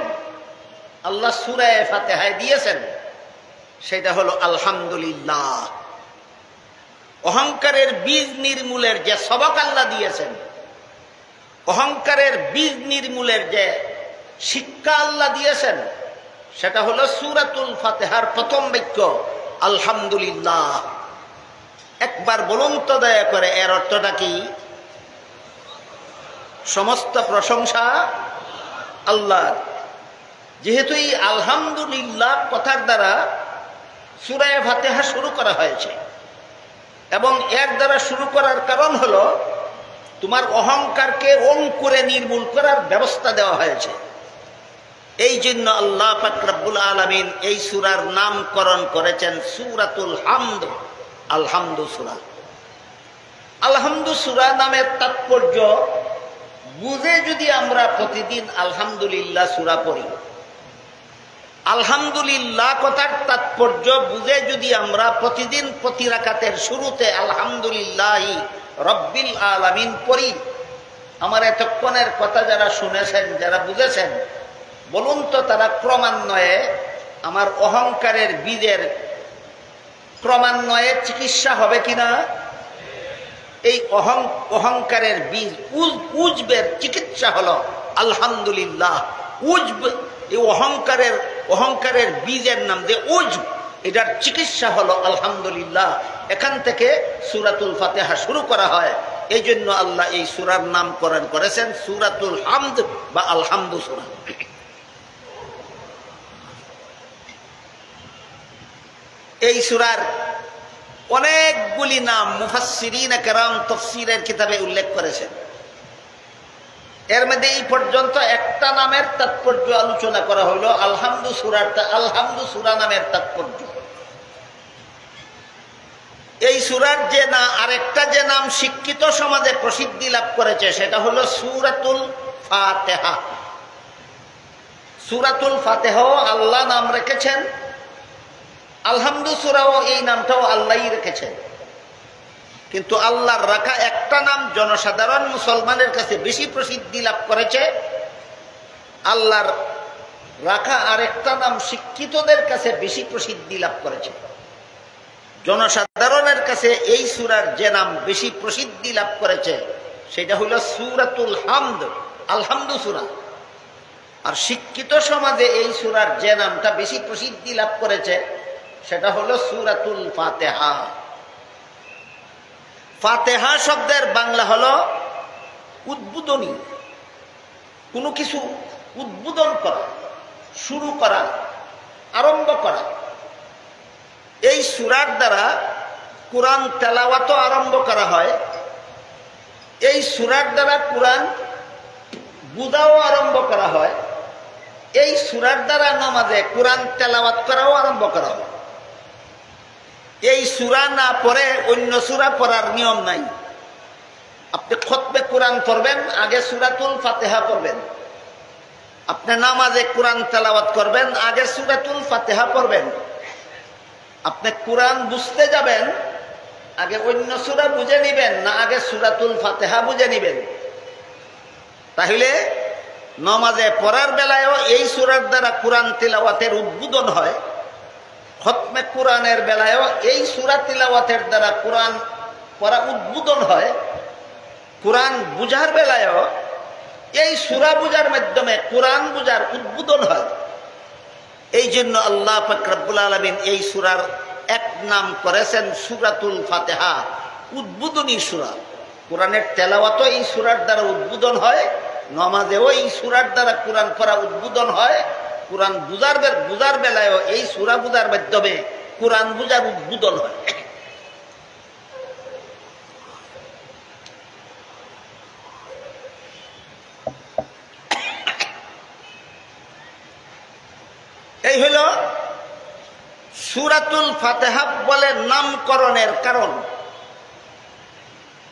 আল্লাহ সূরা ফাতিহায় দিয়েছেন, সেটা হলো আলহামদুলিল্লাহ। অহংকারের বীজ নির্মূলের যে সবক আল্লাহ দিয়েছেন, অহংকারের বীজ নির্মূলের যে শিক্ষা আল্লাহ দিয়েছেন, সেটা হলো সূরাতুল ফাতিহার প্রথম বাক্য আলহামদুলিল্লাহ। একবার বলুন তো দয়া করে, এর অর্থটা কি? সমস্ত প্রশংসা আল্লাহর। যেহেতু এই আলহামদুলিল্লাহ কথার দ্বারা সূরা ফাতিহা শুরু করা হয়েছে, এবং এর দ্বারা শুরু করার কারণ হলো তোমার অহংকারকে অঙ্কুরে নির্মূল করার ব্যবস্থা দেওয়া হয়েছে। এই জন্য আল্লাহ পাক রব্বুল আলামিন এই সূরার নামকরণ করেছেন সূরাতুল হামদ, আলহামদু সূরা। আলহামদু সূরা নামের তাৎপর্য বুঝে যদি আমরা প্রতিদিন আলহামদুলিল্লাহ সূরা পড়ি, আলহামদুলিল্লাহ কথার তাৎপর্য বুঝে যদি আমরা প্রতিদিন প্রতি রাকাতের শুরুতে আলহামদুলিল্লাহি রব্বিল আলামিন পড়ি, আমার এতক্ষণের কথা যারা শুনেছেন, যারা বুঝেছেন, বলুন তো তারা ক্রমান্বয়ে আমার অহংকারের বীজের ক্রমান্বয়ে চিকিৎসা হবে কিনা? এই অহংকারের বীজ উজবের চিকিৎসা হলো আলহামদুলিল্লাহ। উজব, এই অহংকারের বীজের নাম যে উজব। এটার চিকিৎসা হলো আলহামদুলিল্লাহ। এখান থেকে সূরাতুল ফাতিহা শুরু করা হয়। এই জন্য আল্লাহ এই সূরার নামকরণ করেছেন সূরাতুল হামদ বা আলহামদু সূরা। এই সূরার অনেকগুলি নাম মুফাসসিরিনে কেরাম তাফসীরের কিতাবে উল্লেখ করেছেন। এর মধ্যে এই পর্যন্ত একটা নামের তাৎপর্য আলোচনা করা হলো, আলহামদু সূরাটা, আলহামদু সূরা নামের তাৎপর্য। এই সূরার যে না আরেকটা যে নাম শিক্ষিত সমাজে প্রসিদ্ধি লাভ করেছে সেটা হলো সূরাতুল ফাতিহা। সূরাতুল ফাতিহাও আল্লাহ নাম রেখেছেন, আলহামদু সূরাও এই নামটাও আল্লাহই রেখেছেন। কিন্তু আল্লাহর রাখা একটা নাম জনসাধারণ মুসলমানের কাছে বেশি প্রসিদ্ধি লাভ করেছে, আল্লাহর রাখা আরেকটা নাম শিক্ষিতদের কাছে বেশি প্রসিদ্ধি লাভ করেছে। জনসাধারণের কাছে এই সূরার যে নাম বেশি প্রসিদ্ধি লাভ করেছে সেটা হলো সূরাতুল হামদ, আলহামদু সূরা। আর শিক্ষিত সমাজে এই সূরার যে নামটা বেশি প্রসিদ্ধি লাভ করেছে সেটা হলো সূরাতুল ফাতিহা। ফাতিহা শব্দের বাংলা হলো উদ্বোধনী, কোনো কিছু উদ্বোধন করা, শুরু করা, আরম্ভ করা। এই সূরার দ্বারা কোরআন তেলাওয়াত আরম্ভ করা হয়, এই সূরার দ্বারা কোরআন বুঝাও আরম্ভ করা হয়, এই সূরার দ্বারা নামাজে কোরআন তেলাওয়াত করাও আরম্ভ করা হয়। এই সূরা না পড়ে অন্য সূরা পড়ার নিয়ম নাই। আপনি খতমে কোরআন পড়বেন, আগে সূরাতুল ফাতিহা পড়বেন। আপনি নামাজে কোরআন তেলাওয়াত করবেন, আগে সূরাতুল ফাতিহা পড়বেন। আপনি কোরআন বুঝতে যাবেন, আগে অন্য সূরা বুঝে নিবেন, না আগে সূরাতুল ফাতিহা বুঝে নিবেন। তাহলে নামাজে পড়ার বেলায়ও এই সূরার দ্বারা কোরআন তিলাওয়াতের উদ্বোধন হয়, খতমে কোরআনের বেলায়ও এই সূরা তিলাওয়াতের দ্বারা কোরআন পড়া উদ্বোধন হয়, কোরআন বুঝার বেলায়ও এই সূরা বুঝার মাধ্যমে কোরআন বুঝার উদ্বোধন হয়। এই জন্য আল্লাহ পাক রব্বুল আলামিন এই সূরার এক নাম করেছেন সূরাতুল ফাতিহা, উদ্বোধনী সূরা। কোরআনের তেলাওয়াতও এই সূরার দ্বারা উদ্বোধন হয়, নামাজেও এই সূরার দ্বারা কোরআন পড়া উদ্বোধন হয়, কোরআন বুঝার বেলায়ও এই সূরা বুঝার মাধ্যমে কোরআন বুঝার উদ্বোধন হয়। এই হলো সূরাতুল ফাতিহা বলে নামকরণের কারণ।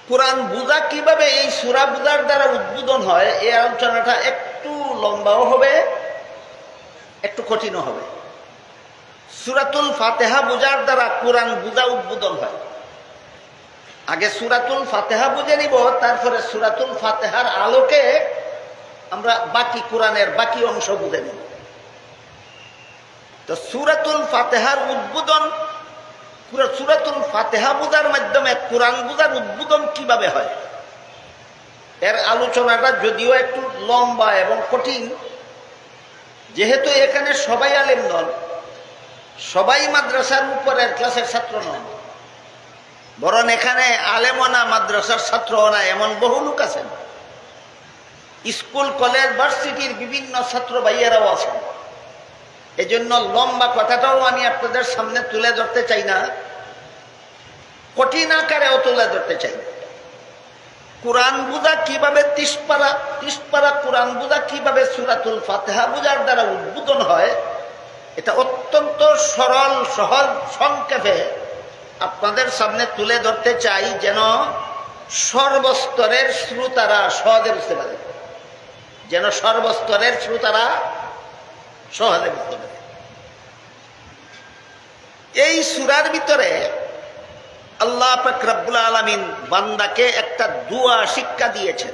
কোরআন বুঝা কিভাবে এই সূরা বুঝার দ্বারা উদ্বোধন হয়, এই আলোচনাটা একটু লম্বাও হবে, একটু কঠিনও হবে। সূরাতুল ফাতিহা বুঝার দ্বারা কোরআন বুঝা উদ্বোধন হয়। আগে সূরাতুল ফাতিহা বুঝে নিব, তারপরে সূরাতুল ফাতিহার আলোকে আমরা বাকি কোরআনের বাকি অংশ বুঝে নিব। তো সূরাতুল ফাতিহার উদ্বোধন, সূরাতুল ফাতিহা বুঝার মাধ্যমে কোরআন বুঝার উদ্বোধন কিভাবে হয়, এর আলোচনাটা যদিও একটু লম্বা এবং কঠিন। যেহেতু এখানে সবাই আলেম নন, সবাই মাদ্রাসার উপরের ক্লাসের ছাত্র নন, বরং এখানে আলেমও না মাদ্রাসার ছাত্রও না, এমন বহু লোক আছেন। স্কুল, কলেজ, ভার্সিটির বিভিন্ন ছাত্র ভাইয়েরাও আছেন। এজন্য লম্বা কথাটাও আমি আপনাদের সামনে তুলে ধরতে চাই না, কঠিন আকারেও তুলে ধরতে চাই না। কোরআন বুঝা কিভাবে 30 পারা কোরআন বুঝা কিভাবে সূরাতুল ফাতিহা বুঝার দ্বারা উদ্বোধন হয়, এটা অত্যন্ত সরল সহজ সংক্ষেপে আপনাদের সামনে তুলে ধরতে চাই, যেন সর্বস্তরের শ্রোতারা সহজে বুঝতে পারে, যেন সর্বস্তরের শ্রোতারা সহজে বুঝতে পারে। এই সূরার ভিতরে আল্লাহ পাক রব্বুল আলামিন বান্দাকে একটা দোয়া শিক্ষা দিয়েছেন।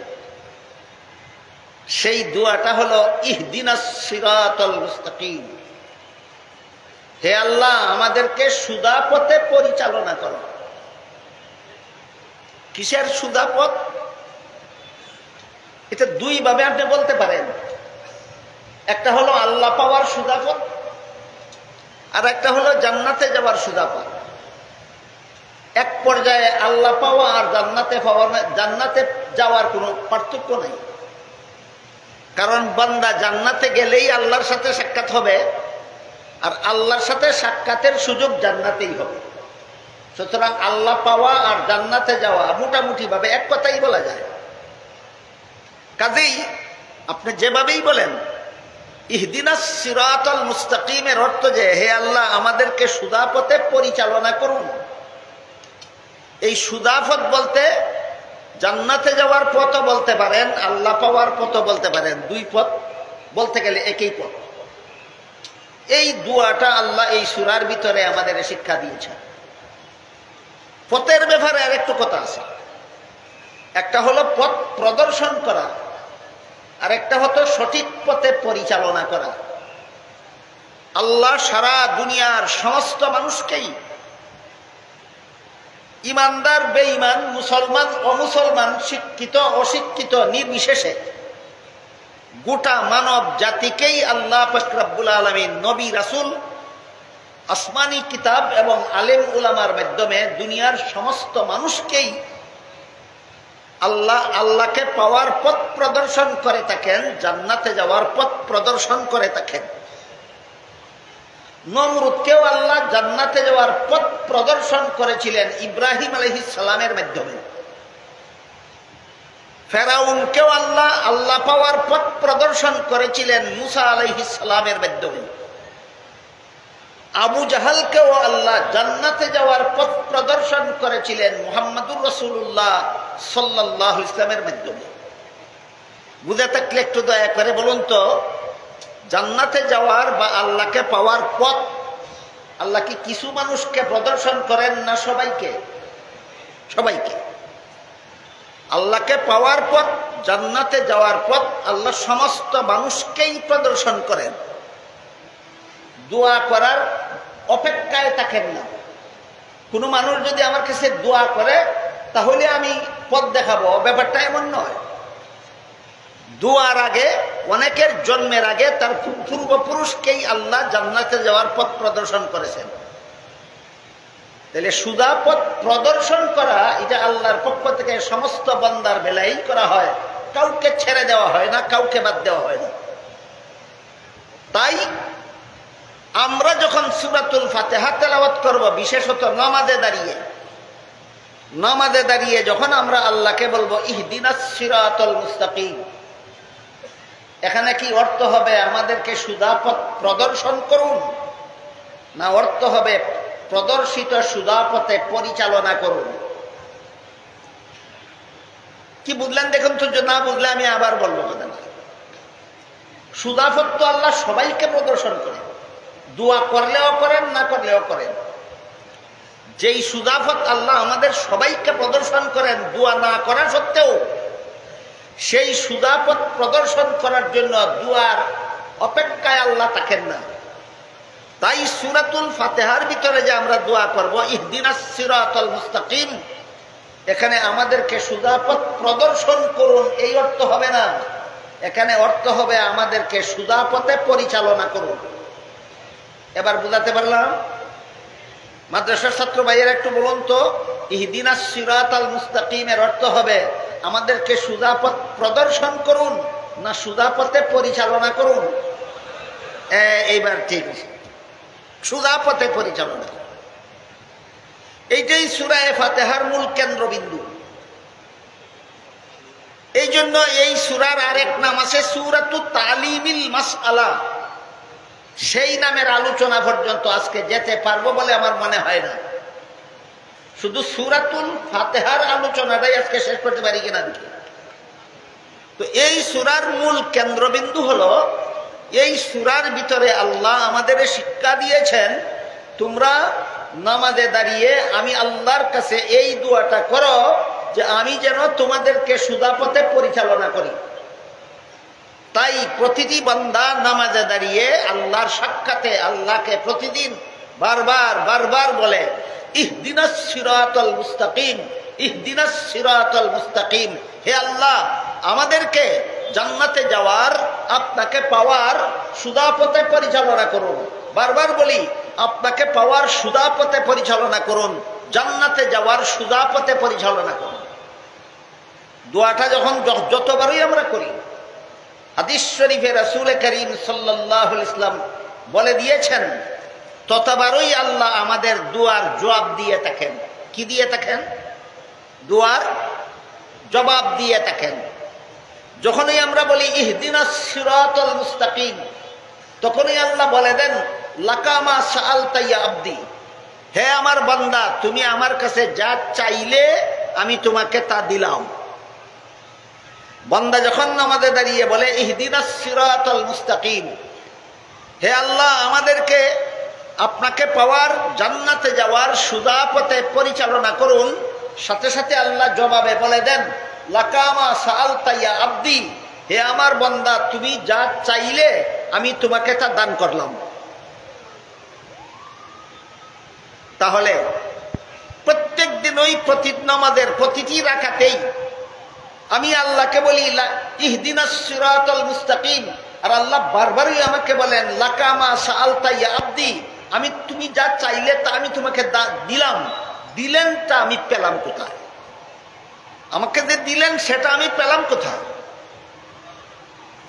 সেই দোয়াটা হলো ইহদিনাস সিরাতাল মুস্তাকিম। হে আল্লাহ, আমাদেরকে সুদা পথে পরিচালনা করো। কিসের সুদা পথ? এটা দুই ভাবে আপনি বলতে পারেন। একটা হলো আল্লাহ পাওয়ার সুদা পথ, আর একটা হলো জান্নাতে যাওয়ার সুদা পাওয়া। এক পর্যায়ে আল্লাহ পাওয়া আর জান্নাতে পাওয়া, জান্নাতে যাওয়ার কোনো পার্থক্য নাই। কারণ বান্দা জান্নাতে গেলেই আল্লাহর সাথে সাক্ষাৎ হবে, আর আল্লাহর সাথে সাক্ষাতের সুযোগ জান্নাতেই হবে। সুতরাং আল্লাহ পাওয়া আর জান্নাতে যাওয়া মোটামুটি ভাবে এক কথাই বলা যায়। কাজেই আপনি যেভাবেই বলেন ইহদিনাস সিরাতাল মুস্তাকিমের অর্থ যে হে আল্লাহ আমাদেরকে সুদা পথে পরিচালনা করুন। এই সুদা পথ বলতে জান্নাতে যাওয়ার পথও বলতে পারেন, আল্লাহ পাওয়ার পথও বলতে পারেন। দুই পথ বলতে গেলে একই পথ। এই দুয়াটা আল্লাহ এই সূরার ভিতরে আমাদের শিক্ষা দিয়েছেন। পথের ব্যাপারে আরেকটু কথা আছে। একটা হলো পথ প্রদর্শন করা, আর একটা হতো সঠিক পথে পরিচালনা করা। আল্লাহ সারা দুনিয়ার সমস্ত মানুষকেই, ইমানদার বেঈমান, মুসলমান অমুসলমান, শিক্ষিত অশিক্ষিত নির্বিশেষে গোটা মানব জাতিকেই আল্লাহ পাক রব্বুল আলামিন নবী রাসূল, আসমানি কিতাব এবং আলেম উলামার মাধ্যমে দুনিয়ার সমস্ত মানুষকেই আল্লাহকে পাওয়ার পথ প্রদর্শন করে থাকেন, জান্নাতে যাওয়ার পথ প্রদর্শন করে থাকেন। নমরুদকেও আল্লাহ জান্নাতে যাওয়ার পথ প্রদর্শন করেছিলেন ইব্রাহিম আলাইহিস সালামের মাধ্যমে। ফেরাউনকেও আল্লাহ পাওয়ার পথ প্রদর্শন করেছিলেন মুসা আলাইহিস সালামের মাধ্যমে। আবু জাহালকেও আল্লাহ জান্নাতে যাওয়ার পথ প্রদর্শন করেছিলেন মুহাম্মদুর রাসূলুল্লাহ সাল্লাল্লাহু আলাইহি ওয়াসাল্লামের মাধ্যমে। বুঝে থাকলে একটু দয়া করে বলুন তো, জান্নাতে যাওয়ার বা আল্লাহকে পাওয়ার পথ আল্লাহ কি কিছু মানুষকে প্রদর্শন করেন না সবাইকে? সবাইকে। আল্লাহকে পাওয়ার পথ, জান্নাতে যাওয়ার পথ আল্লাহ সমস্ত মানুষকেই প্রদর্শন করেন। দোয়া করার অপেক্ষায় থাকেন না। কোনো মানুষ যদি আমার কাছে দোয়া করে তাহলে আমি পথ দেখাবো, ব্যাপারটা এমন নয়। দোয়ার আগে, অনেকের জন্মের আগে তার পূর্বপুরুষকেই আল্লাহ জান্নাতে যাওয়ার পথ প্রদর্শন করেছেন। তাহলে সুদা পথ প্রদর্শন করা এটা আল্লাহর পক্ষ থেকে সমস্ত বান্দার বেলায় করা হয়, কাউকে ছেড়ে দেওয়া হয় না, কাউকে বাদ দেওয়া হয় না। তাই আমরা যখন সূরাতুল ফাতিহা তেলাওয়াত করব, বিশেষত নামাজে দাঁড়িয়ে যখন আমরা আল্লাহকে বলবো ইহদিনাস সিরাতাল মুস্তাকিম, এখানে কি অর্থ হবে আমাদেরকে সুদা পথ প্রদর্শন করুন, না অর্থ হবে প্রদর্শিত সুদা পথে পরিচালনা করুন? কি বুঝলেন দেখুন তো, না বুঝলে আমি আবার বলবো কথা। সুদা পথ তো আল্লাহ সবাইকে প্রদর্শন করেন, দোয়া করলেও করেন, না করলেও করেন। যেই সুদা পথ আল্লাহ আমাদের সবাইকে প্রদর্শন করেন দোয়া না করা সত্ত্বেও, সেই সুদা পথ প্রদর্শন করার জন্য দোয়ার অপেক্ষায় আল্লাহ থাকেন না। তাই সূরাতুল ফাতিহার ভিতরে যে আমরা দোয়া করব ইহদিনাস সিরাতাল মুস্তাকিম, এখানে আমাদেরকে সুদা পথ প্রদর্শন করুন এই অর্থ হবে না। এখানে অর্থ হবে আমাদেরকে সুদা পথে পরিচালনা করুন। এবার বুঝাতে পারলাম? মাদ্রাসার ছাত্র ভাইয়ের একটু বলুন তো, ইহদিনাস সিরাতাল মুস্তাকিমের অর্থ হবে আমাদেরকে সুদা পথ প্রদর্শন করুন, না সুদা পথে পরিচালনা করুন? এইবার ঠিক আছে, সুদা পথে পরিচালনা। এইটাই সূরা ফাতিহার মূল কেন্দ্রবিন্দু। এই জন্য এই সূরার আরেক নাম আছে সূরাতুত তালিমিল মাসআলা। সেই নামের আলোচনা পর্যন্ত আজকে যেতে পারবো বলে আমার মনে হয় না। শুধু সূরাতুল ফাতিহার আলোচনাটাই আজকে শেষ করতে পারি কিনা দেখি। তো এই সূরার মূল কেন্দ্রবিন্দু হলো, এই সূরার ভিতরে আল্লাহ আমাদের শিক্ষা দিয়েছেন তোমরা নামাজে দাঁড়িয়ে আমি আল্লাহর কাছে এই দোয়াটা করো যে আমি যেন তোমাদেরকে সুদা পথে পরিচালনা করি। তাই প্রতিটি বান্দা নামাজে দাঁড়িয়ে আল্লাহর সাক্ষাতে আল্লাহকে প্রতিদিন বারবার বলে ইহদিনাস সিরাতাল মুস্তাকিম, ইহদিনাস সিরাতাল মুস্তাকিম। হে আল্লাহ আমাদেরকে জান্নাতে যাওয়ার, আপনাকে পাওয়ার সুদা পথে পরিচালনা করুন। বারবার বলি আপনাকে পাওয়ার সুদা পথে পরিচালনা করুন, জান্নাতে যাওয়ার সুদা পথে পরিচালনা করুন। দোয়াটা যখন যতবারই আমরা করি, হাদিস শরীফে রাসূল করিম সাল্লাল্লাহু আলাইহি ওয়াসাল্লাম বলে দিয়েছেন, ততবারই আল্লাহ আমাদের দুয়ার জবাব দিয়ে থাকেন। কি দিয়ে থাকেন? দুয়ার জবাব দিয়ে থাকেন। যখনই আমরা বলি ইহদিনাস সিরাতাল মুস্তাকিম, তখনই আল্লাহ বলে দেন লাকা মা সাআলতা ইয়া আবদি, হে আমার বান্দা, তুমি আমার কাছে যা চাইলে আমি তোমাকে তা দিলাম। বান্দা যখন নামাজে দাঁড়িয়ে বলে ইহদিনাস সিরাতাল মুস্তাকিম, হে আল্লাহ আমাদেরকে আপনাকে পাওয়ার, জান্নাতে যাওয়ার সুদা পথে পরিচালনা করুন, সাথে সাথে আল্লাহ জবাবে বলে দেন লাকা মা সাআলতা ইয়া আবদি, হে আমার বান্দা, তুমি যা চাইলে আমি তোমাকে তা দান করলাম। তাহলে প্রত্যেক দিন ওই নামাজের প্রতিটি রাকাতেই আমি আল্লাহকে বলি ইহদিনাস সিরাতাল মুস্তাকিম, আর আল্লাহ বারবারই আমাকে বলেন লাকা মা সাআলতা ইয়া আবদি, আমি তুমি যা চাইলে তা আমি তোমাকে দিলাম। দিলেনটা আমি পেলাম কোথায়? আমাকে যে দিলেন সেটা আমি পেলাম কোথায়?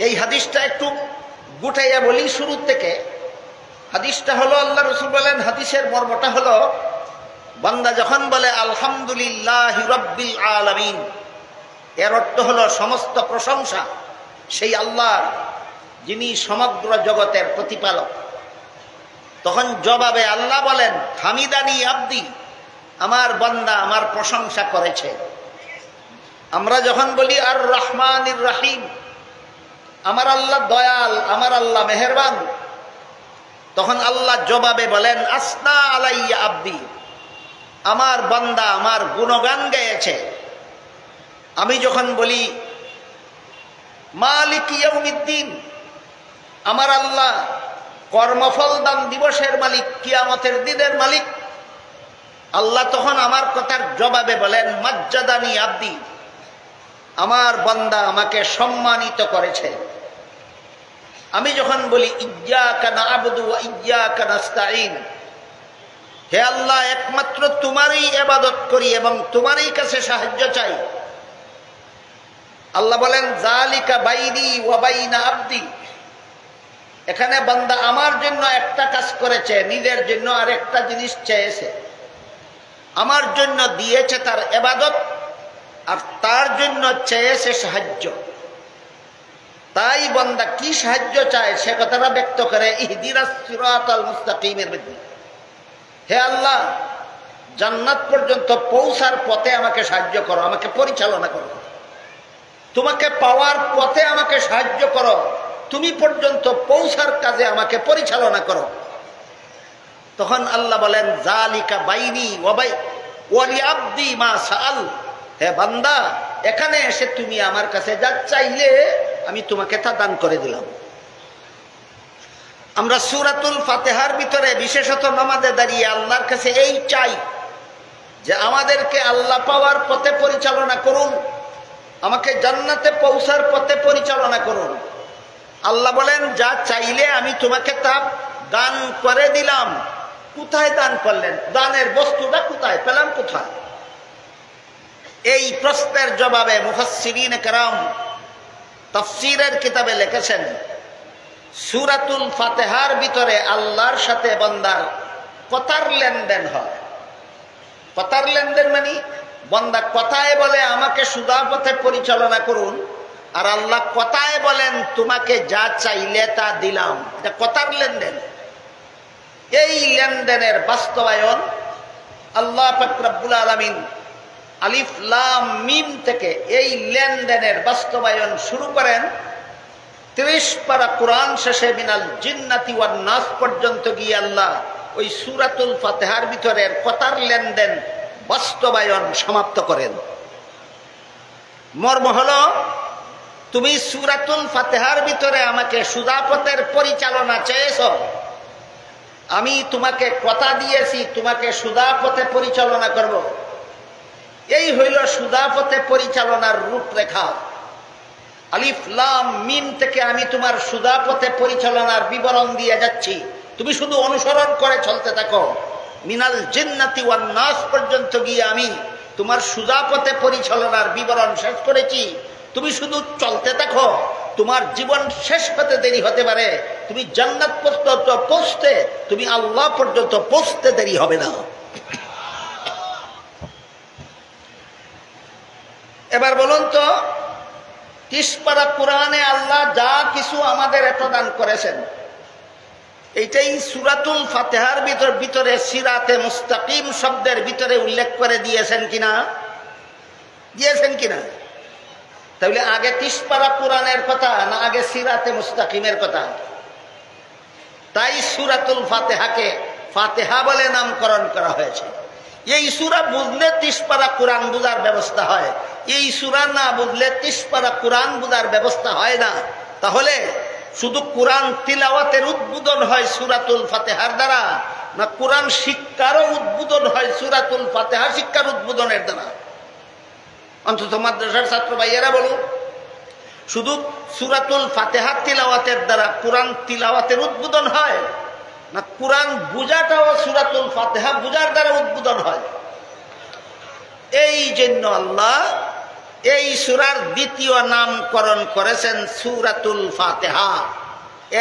এই হাদিসটা একটু গুটাইয়া বলি শুরু থেকে। হাদিসটা হলো, আল্লাহ রাসূল বলেন, হাদিসের মর্মটা হলো, বান্দা যখন বলে আলহামদুলিল্লাহি রাব্বিল আলামিন, এর অর্থ হলো সমস্ত প্রশংসা সেই আল্লাহর, যিনি সমগ্র জগতের প্রতিপালক। তখন জবাবে আল্লাহ বলেন হামিদানি আব্দি, আমার বান্দা আমার প্রশংসা করেছে। আমরা যখন বলি আর রহমানির রহিম, আমার আল্লাহ দয়াল, আমার আল্লাহ মেহেরবান, তখন আল্লাহ জবাবে বলেন আসনা আলাইয়া আব্দি, আমার বান্দা আমার গুণগান গেয়েছে। আমি যখন বলি মালিক ইয়াউমিদ্দিন, আমার আল্লাহ কর্মফল দান দিবসের মালিক, কিয়ামতের দিনের মালিক, আল্লাহ তখন আমার কথার জবাবে বলেন মাজ্জাদানি আব্দি, আমার বান্দা আমাকে সম্মানিত করেছে। আমি যখন বলি ইয়্যাকা না'বুদু ওয়া ইয়্যাকা নাস্তাঈন, হে আল্লাহ একমাত্র তোমারই ইবাদত করি এবং তোমারই কাছে সাহায্য চাই, আল্লাহ বলেন যালিকা বাইনি ওয়া বাইনা আব্দি, এখানে বান্দা আমার জন্য একটা কাজ করেছে, নিজের জন্য আরেকটা জিনিস চেয়েছে। আমার জন্য দিয়েছে তার ইবাদত, আর তার জন্য চেয়েছে সাহায্য। তাই বান্দা কি সাহায্য চায় সে কথাটা ব্যক্ত করে ইহদিনাস সিরাতাল মুস্তাকিমের মধ্যে, হে আল্লাহ জান্নাত পর্যন্ত পৌঁছার পথে আমাকে সাহায্য করো, আমাকে পরিচালনা করো, তোমাকে পাওয়ার পথে আমাকে সাহায্য করো, তুমি পর্যন্ত পৌঁছার কাজে আমাকে পরিচালনা করো। তখন আল্লাহ বলেন যালিকা বাইনি ওয়া লিআবদি মা সাআল, হে বান্দা এখানে এসে তুমি আমার কাছে যা চাইলে আমি তোমাকে তা দান করে দিলাম। আমরা সূরাতুল ফাতিহার ভিতরে বিশেষত নামাজে দাঁড়িয়ে আল্লাহর কাছে এই চাই যে আমাদেরকে আল্লাহ পাওয়ার পথে পরিচালনা করুন, আমাকে জান্নাতে পৌঁছার পথে পরিচালনা করুন। আল্লাহ বলেন যা চাইলে আমি তোমাকে তা দান করে দিলাম। কোথায় দান করলেন? দানের বস্তুটা কোথায় পেলাম, কোথায়? এই প্রশ্নের জবাবে মুফাসসিরিন কেরাম তাফসীরের কিতাবে লিখেছেন সূরাতুল ফাতিহার ভিতরে আল্লাহর সাথে বান্দার কথার লেনদেন হয়। কথার লেনদেন মানে বান্দা কথায় বলে আমাকে সুদা পথে পরিচালনা করুন, আর আল্লাহ কথায় বলেন তোমাকে যা চাইলে তা দিলাম। এটা কথার লেনদেন। এই লেনদেনের বাস্তবায়ন আল্লাহ পাক রব্বুল আলামিন আলিফ লাম মিম থেকে এই লেনদেনের বাস্তবায়ন শুরু করেন 30 পারা কোরআন শেষে মিনাল জিন্নাতি ওয়ান নাস পর্যন্ত গিয়ে আল্লাহ ওই সূরাতুল ফাতিহার ভিতরের কথার লেনদেন বাস্তবায়ন সমাপ্ত করেন। মর্ম হলো তুমি সূরাতুল ফাতিহার ভিতরে আমাকে সুদা পথের পরিচালনা চেয়েছো, আমি তোমাকে কথা দিয়েছি তোমাকে সুদা পথে পরিচালনা করব। এই হইল সুদা পথে পরিচালনার রূপরেখা। আলিফ লাম মিম থেকে আমি তোমার সুদা পথে পরিচালনার বিবরণ দিয়ে যাচ্ছি, তুমি শুধু অনুসরণ করে চলতে থাকো। মিনাল জিন্নাতি ওয়ান নাস পর্যন্ত গিয়ে আমি তোমার সুজা পথে পরিচালনার বিবরণ শেষ করেছি। তুমি শুধু চলতে থাকো, তোমার জীবন শেষ হতে দেরি হতে পারে, তুমি জান্নাত পর্যন্ত পৌঁছতে, তুমি আল্লাহ পর্যন্ত পৌঁছতে দেরি হবে না। এবার বলুন তো, 30 পারা কোরআনে আল্লাহ যা কিছু আমাদের এত দান করেছেন, এইটাই সূরাতুল ফাতিহার ভিতরে সিরাতে মুস্তাকিম শব্দের ভিতরে উল্লেখ করে দিয়েছেন কিনা? দিয়েছেন কিনা? তাহলে আগে 30 পারা কোরআনের কথা না আগে সিরাতে মুস্তাকিমের কথা? তাই সূরাতুল ফাতিহাকে ফাতিহা বলে নামকরণ করা হয়েছে। এই সূরা বুঝলে 30 পারা কোরআন বুঝার ব্যবস্থা হয়, এই সূরা না বুঝলে 30 পারা কোরআন বুঝার ব্যবস্থা হয় না। তাহলে শুধু কোরআন তিলাওয়াতের উদ্বোধন হয় সূরাতুল ফাতিহার দ্বারা, না কোরআন শিক্ষারও উদ্বোধন হয় সূরাতুল ফাতিহা শিক্ষার উদ্বোধনের দ্বারা? অন্তত মাদ্রাসার ছাত্র ভাইয়েরা বলুন, শুধু সূরাতুল ফাতিহা তিলাওয়াতের দ্বারা কোরআন তিলাওয়াতের উদ্বোধন হয়, না কোরআন বুঝাটাও সূরাতুল ফাতিহা বুঝার দ্বারা উদ্বোধন হয়? এই জন্য আল্লাহ এই সূরার দ্বিতীয় নামকরণ করেছেন সূরাতুল ফাতিহা।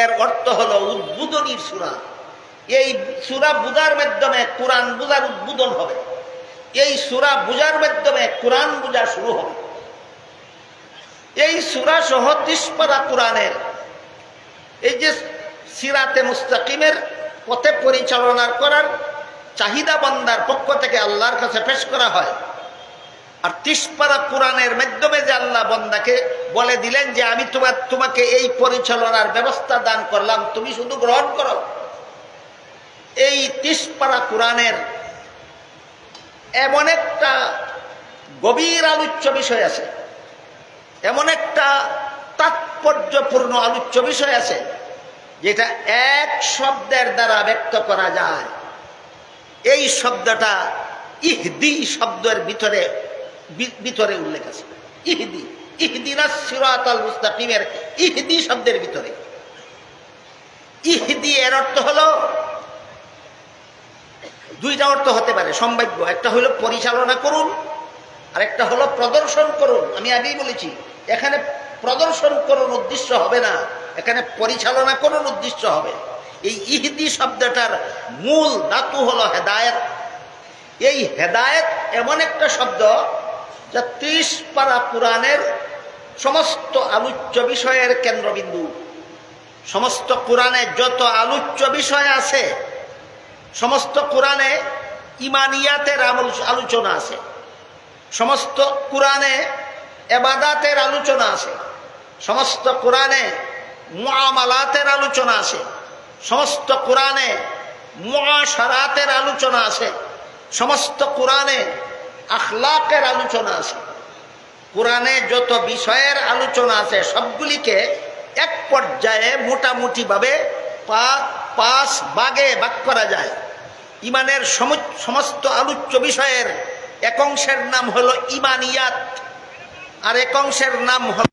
এর অর্থ হলো উদ্বোধনী সূরা। এই সূরা বুঝার মাধ্যমে কোরআন বুঝার উদ্বোধন হবে, এই সূরা বুঝার মাধ্যমে কোরআন বুঝা শুরু হবে। এই সূরা সহ 30 পারা কোরআনের এই যে সিরাতে মুস্তাকিমের পথে পরিচালনা করার চাহিদা বান্দার পক্ষ থেকে আল্লাহর কাছে পেশ করা হয়। আর 30 পারা কোরআনের মাধ্যমে যে আল্লাহ বান্দাকে বলে দিলেন যে আমি তোমাকে এই পরিচালনার ব্যবস্থা দান করলাম, তুমি শুধু গ্রহণ করো। এই 30 পারা কোরআনের এমন একটা গভীর আলোচ্য বিষয় আছে, এমন একটা তাৎপর্যপূর্ণ আলোচ্য বিষয় আছে যেটা এক শব্দের দ্বারা ব্যক্ত করা যায়। এই শব্দটা ইহদি শব্দের ভিতরে উল্লেখ আছে। ইহদি, ইহদিনাস সিরাতাল মুস্তাকিমের ইহদি শব্দের ভিতরে। ইহদি এর অর্থ হলো, দুইটা অর্থ হতে পারে সম্ভাব্য। একটা হলো পরিচালনা করুন, আর একটা হলো প্রদর্শন করুন। আমি আগেই বলেছি এখানে প্রদর্শন করুন উদ্দেশ্য হবে না, এখানে পরিচালনা করুন উদ্দেশ্য হবে। এই ইহদি শব্দটার মূল ধাতু হলো হেদায়েত। এই হেদায়েত এমন একটা শব্দ যা 30 পারা কোরআনের সমস্ত আলোচ্য বিষয়ের কেন্দ্রবিন্দু। সমস্ত কোরআনে যত আলোচ্য বিষয় আছে, সমস্ত কোরআনে ইমানিয়াতের আলোচনা আছে, সমস্ত কোরআনে ইবাদতের আলোচনা আছে, সমস্ত কোরআনে মুআমালাতের আলোচনা আছে, সমস্ত কোরআনে মুআশারাতের আলোচনা আছে, সমস্ত কোরআনে আখলাকের আলোচনা আছে। কোরআনে যত বিষয়ের আলোচনা আছে সবগুলিকে এক পর্যায়ে মোটামুটি ভাবে 5 ভাগে ভাগ করা যায়। ইমানের সমস্ত আলোচ্য বিষয়ের এক অংশের নাম হলো ইমানিয়াত, আর এক অংশের নাম হলো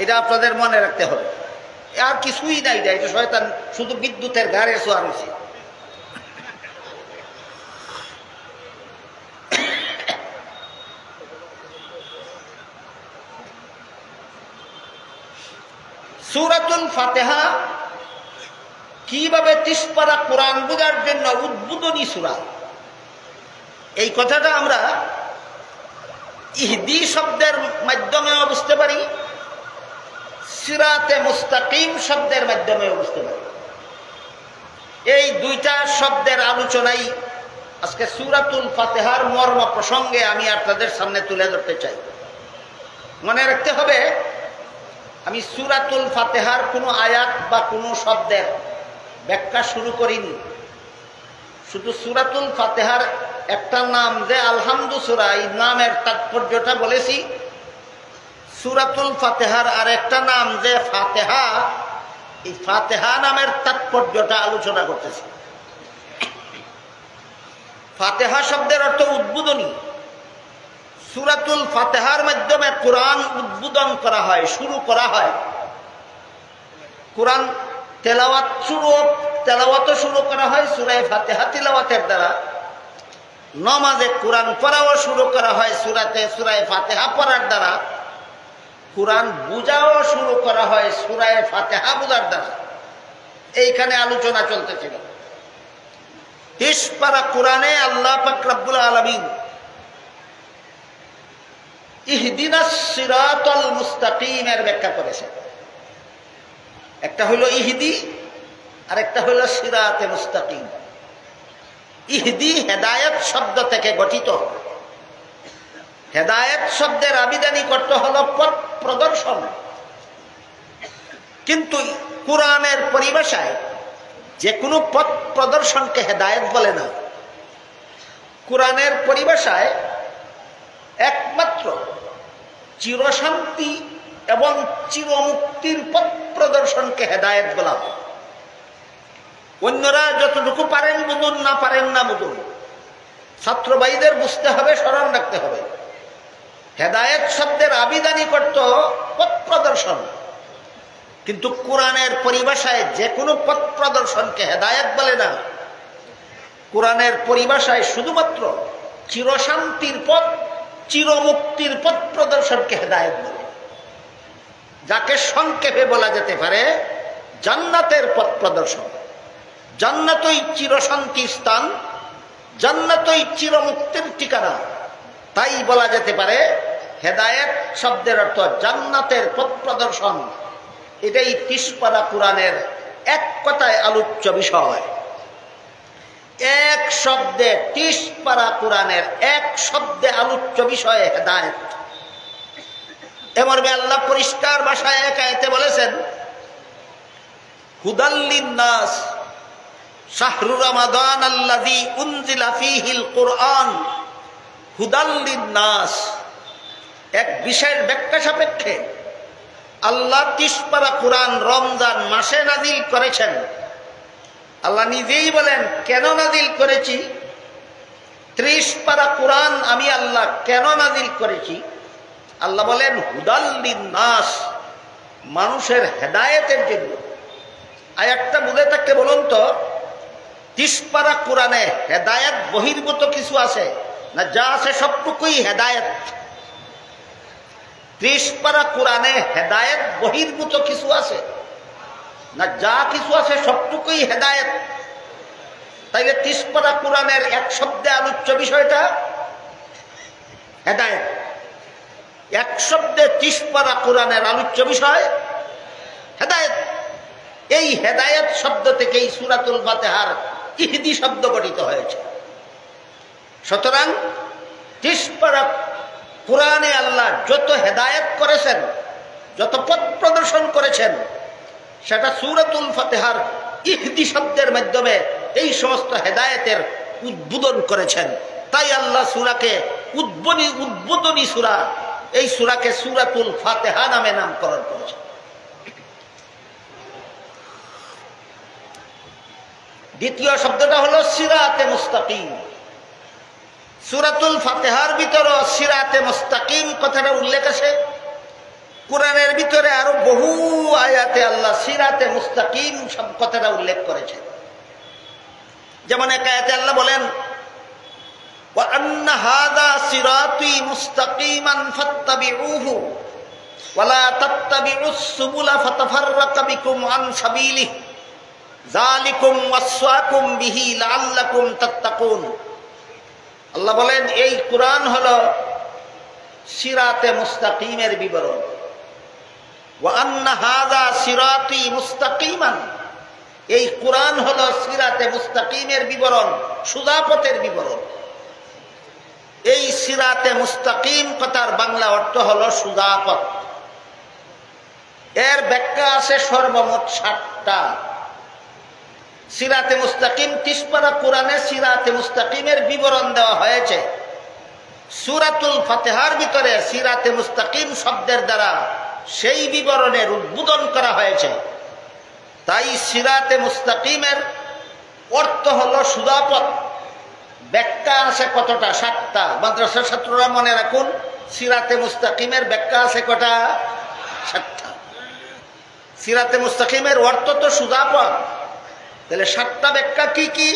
এটা আপনাদের মনে রাখতে হবে। আর কিছুই নাই, এটা শয়তান শুধু বিদ্যুতের গাড়ে শোয়া রয়েছে। সূরাতুল ফাতিহা কিভাবে 30 পারা কোরআন বোঝার জন্য উদ্বোধনী সূরা, এই কথাটা আমরা ইহদি শব্দের মাধ্যমেও বুঝতে পারি, সিরাতে মুস্তাকিম শব্দের মাধ্যমেও বুঝতে পারি। এই দুইটা শব্দের আলোচনাই আজকে সূরাতুল ফাতিহার মর্ম প্রসঙ্গে আমি আপনাদের সামনে তুলে ধরতে চাই। মনে রাখতে হবে, আমি সূরাতুল ফাতিহার কোনো আয়াত বা কোনো শব্দের ব্যাখ্যা শুরু করিনি। শুধু সূরাতুল ফাতিহার একটা নাম যে আলহামদু সূরা, এই নামের তাৎপর্যটা বলেছি। সূরাতুল ফাতিহার আর একটা নাম যে ফাতিহা, এই ফাতিহা নামের তাৎপর্যটা আলোচনা করতেছি। ফাতিহা শব্দের অর্থ উদ্বোধনী। সূরাতুল ফাতিহার মাধ্যমে কোরআন উদ্বোধন করা হয়, শুরু করা হয়। কোরআন তেলাওয়াত শুরু করা হয় সূরা ফাতিহা তিলাওয়াতের দ্বারা। নামাজে কোরআন পড়াও শুরু করা হয় সূরা ফাতিহা পড়ার দ্বারা। কোরআন বুঝাও শুরু করা হয় সূরা ফাতিহা বুঝার দ্বারা। এইখানে আলোচনা চলতেছিল। 30 পারা কোরআনে আল্লাহ পাক রব্বুল আলামিন ইহদিনাস সিরাতাল মুস্তাকিমের ব্যাখ্যা করেছেন। একটা হলো ইহদি আর একটা হলো সিরাতে মুস্তাকিম। ইহদি হেদায়েত শব্দ থেকে গঠিত। হেদায়েত শব্দের আবিধানিক অর্থ হলো পথ প্রদর্শন, কিন্তু কোরআনের পরিভাষায় যে কোনো পথ প্রদর্শনকে হেদায়েত বলে না। কোরআনের পরিভাষায় একমাত্র চিরশান্তি এবং চিরমুক্তির পথ প্রদর্শনকে হেদায়েত বলা হয়। অন্যরা যতটুকু পারেন বুঝুন, না পারেন না বুঝুন, ছাত্র ভাইদের বুঝতে হবে, স্মরণ রাখতে হবে। হেদায়েত শব্দের আবিধানিক অর্থ পথ প্রদর্শন, কিন্তু কোরআনের পরিভাষায় যে কোনো পথ প্রদর্শনকে হেদায়েত বলে না। কোরআনের পরিভাষায় শুধুমাত্র চিরশান্তির পথ, চিরমুক্তির পথ প্রদর্শনকে হেদায়েত বলে, যাকে সংক্ষেপে বলা যেতে পারে জান্নাতের পথ প্রদর্শন। জান্নাতই চিরশান্তি স্থান, জান্নাতই চিরমুক্তির ঠিকানা। তাই বলা যেতে পারে হেদায়েত শব্দের অর্থ জান্নাতের পথ প্রদর্শন। এটাই 30 পারা কোরআনের এক কথায় আলোচ্য বিষয়। এক শব্দে 30 পারা কোরআনের এক শব্দে আলোচ্য বিষয় হেদায়েত। এমর্মে আল্লাহ পরিষ্কার ভাষায় এক আয়াতে বলেছেন, হুদাল লিন্নাস শাহরু রমাদান আল্লাযী উনজিলা ফীহিল কুরআন হুদাল লিন্নাস। এক বিশেষ ব্যাখ্যা সাপেক্ষে আল্লাহ 30 পারা কোরআন রমজান মাসে নাজিল করেছেন। আল্লাহ নিজেই বলেন কেন নাজিল করেছি। 30 পারা কোরআন আমি আল্লাহ কেন নাজিল করেছি? আল্লাহ বলেন হুদাল লিন্নাস, মানুষের হেদায়েতের জন্য। আয়াতটা বুঝে থাকতে বলুন তো, 30 পারা কোরআনে হেদায়েত বহির্ভূত কিছু আছে না? যা আছে সবটুকুই হেদায়েত। 30 পারা কোরআনে হেদায়েত বহির্ভূত কিছু আছে না? যা কিছু আছে সবটুকুই হেদায়েত। তাইলে 30 পারা কোরআনের এক শব্দে আলোচ্য বিষয়টা হেদায়েত। এক শব্দে 30 পারা কোরআনের আলোচ্য বিষয় হেদায়েত। এই হেদায়েত শব্দ থেকেই সূরাতুল ফাতিহার ইহদি শব্দ গঠিত হয়েছে। সুতরাং 30 পারা কোরআনে আল্লাহ যত হেদায়েত করেছেন, যত পথ প্রদর্শন করেছেন, সেটা সূরাতুল ফাতিহার ইহদি শব্দের মাধ্যমে এই সমস্ত হেদায়েতের উদ্বোধন করেছেন। তাই আল্লাহ সূরাকে উদ্বোধনী সূরা, এই সূরাকে সূরাতুল ফাতিহা নামে নামকরণ করেছেন। দ্বিতীয় শব্দটা হলো সিরাতে মুস্তাকিম। সূরাতুল ফাতিহার ভিতরে সিরাতে মুস্তাকিম কথাটা উল্লেখ আছে। কোরআনের ভিতরে আরো বহু আয়াতে আল্লাহ সিরাতে মুস্তাকিম সব কথাটা উল্লেখ করেছেন। যেমন এক আয়াতে আল্লাহ বলেন, ওয়া আন্না হাযা সিরাতি মুস্তাকিমান ফাত্তাবিউহু ওয়া লা তাত্তাবিউস সুবুলা ফাতাফাররাকা বিকুম আন সাবিলিহি যালিকুম ওয়াসসাকুম বিহি লাআল্লাকুম তাত্তাকুন। আল্লাহ বলেন, এই কোরআন হলো সিরাতে মুস্তাকিমের বিবরণ। ওয়া আন্না হাযা সিরাতি মুস্তাকিমান, এই কোরআন হলো সিরাতে মুস্তাকিমের বিবরণ, সোজা পথের বিবরণ। এই সিরাতে মুস্তাকিম কথার বাংলা অর্থ হলো সোজা পথ। এর ব্যাখ্যা আছে সর্বমোট 60টা। সিরাতে মুস্তাকিম 30 পারা কোরআনে সিরাতে মুস্তাকিমের বিবরণ দেওয়া হয়েছে। সূরাতুল ফাতিহার ভিতরে সিরাতে মুস্তাকিম শব্দের দ্বারা সেই বিবরণের উদ্বোধন করা হয়েছে। তাই সিরাতে মুস্তাকিমের অর্থ হলো সোজা পথ। ব্যাখ্যা আছে কতটা? 7টা। মাদ্রাসার ছাত্ররা মনে রাখুন, সিরাতে মুস্তাকিমের ব্যাখ্যা আছে কটা? 7টা। সিরাতে মুস্তাকিমের অর্থ তো সোজা পথ, তাহলে 7টা ব্যাখ্যা কি কি?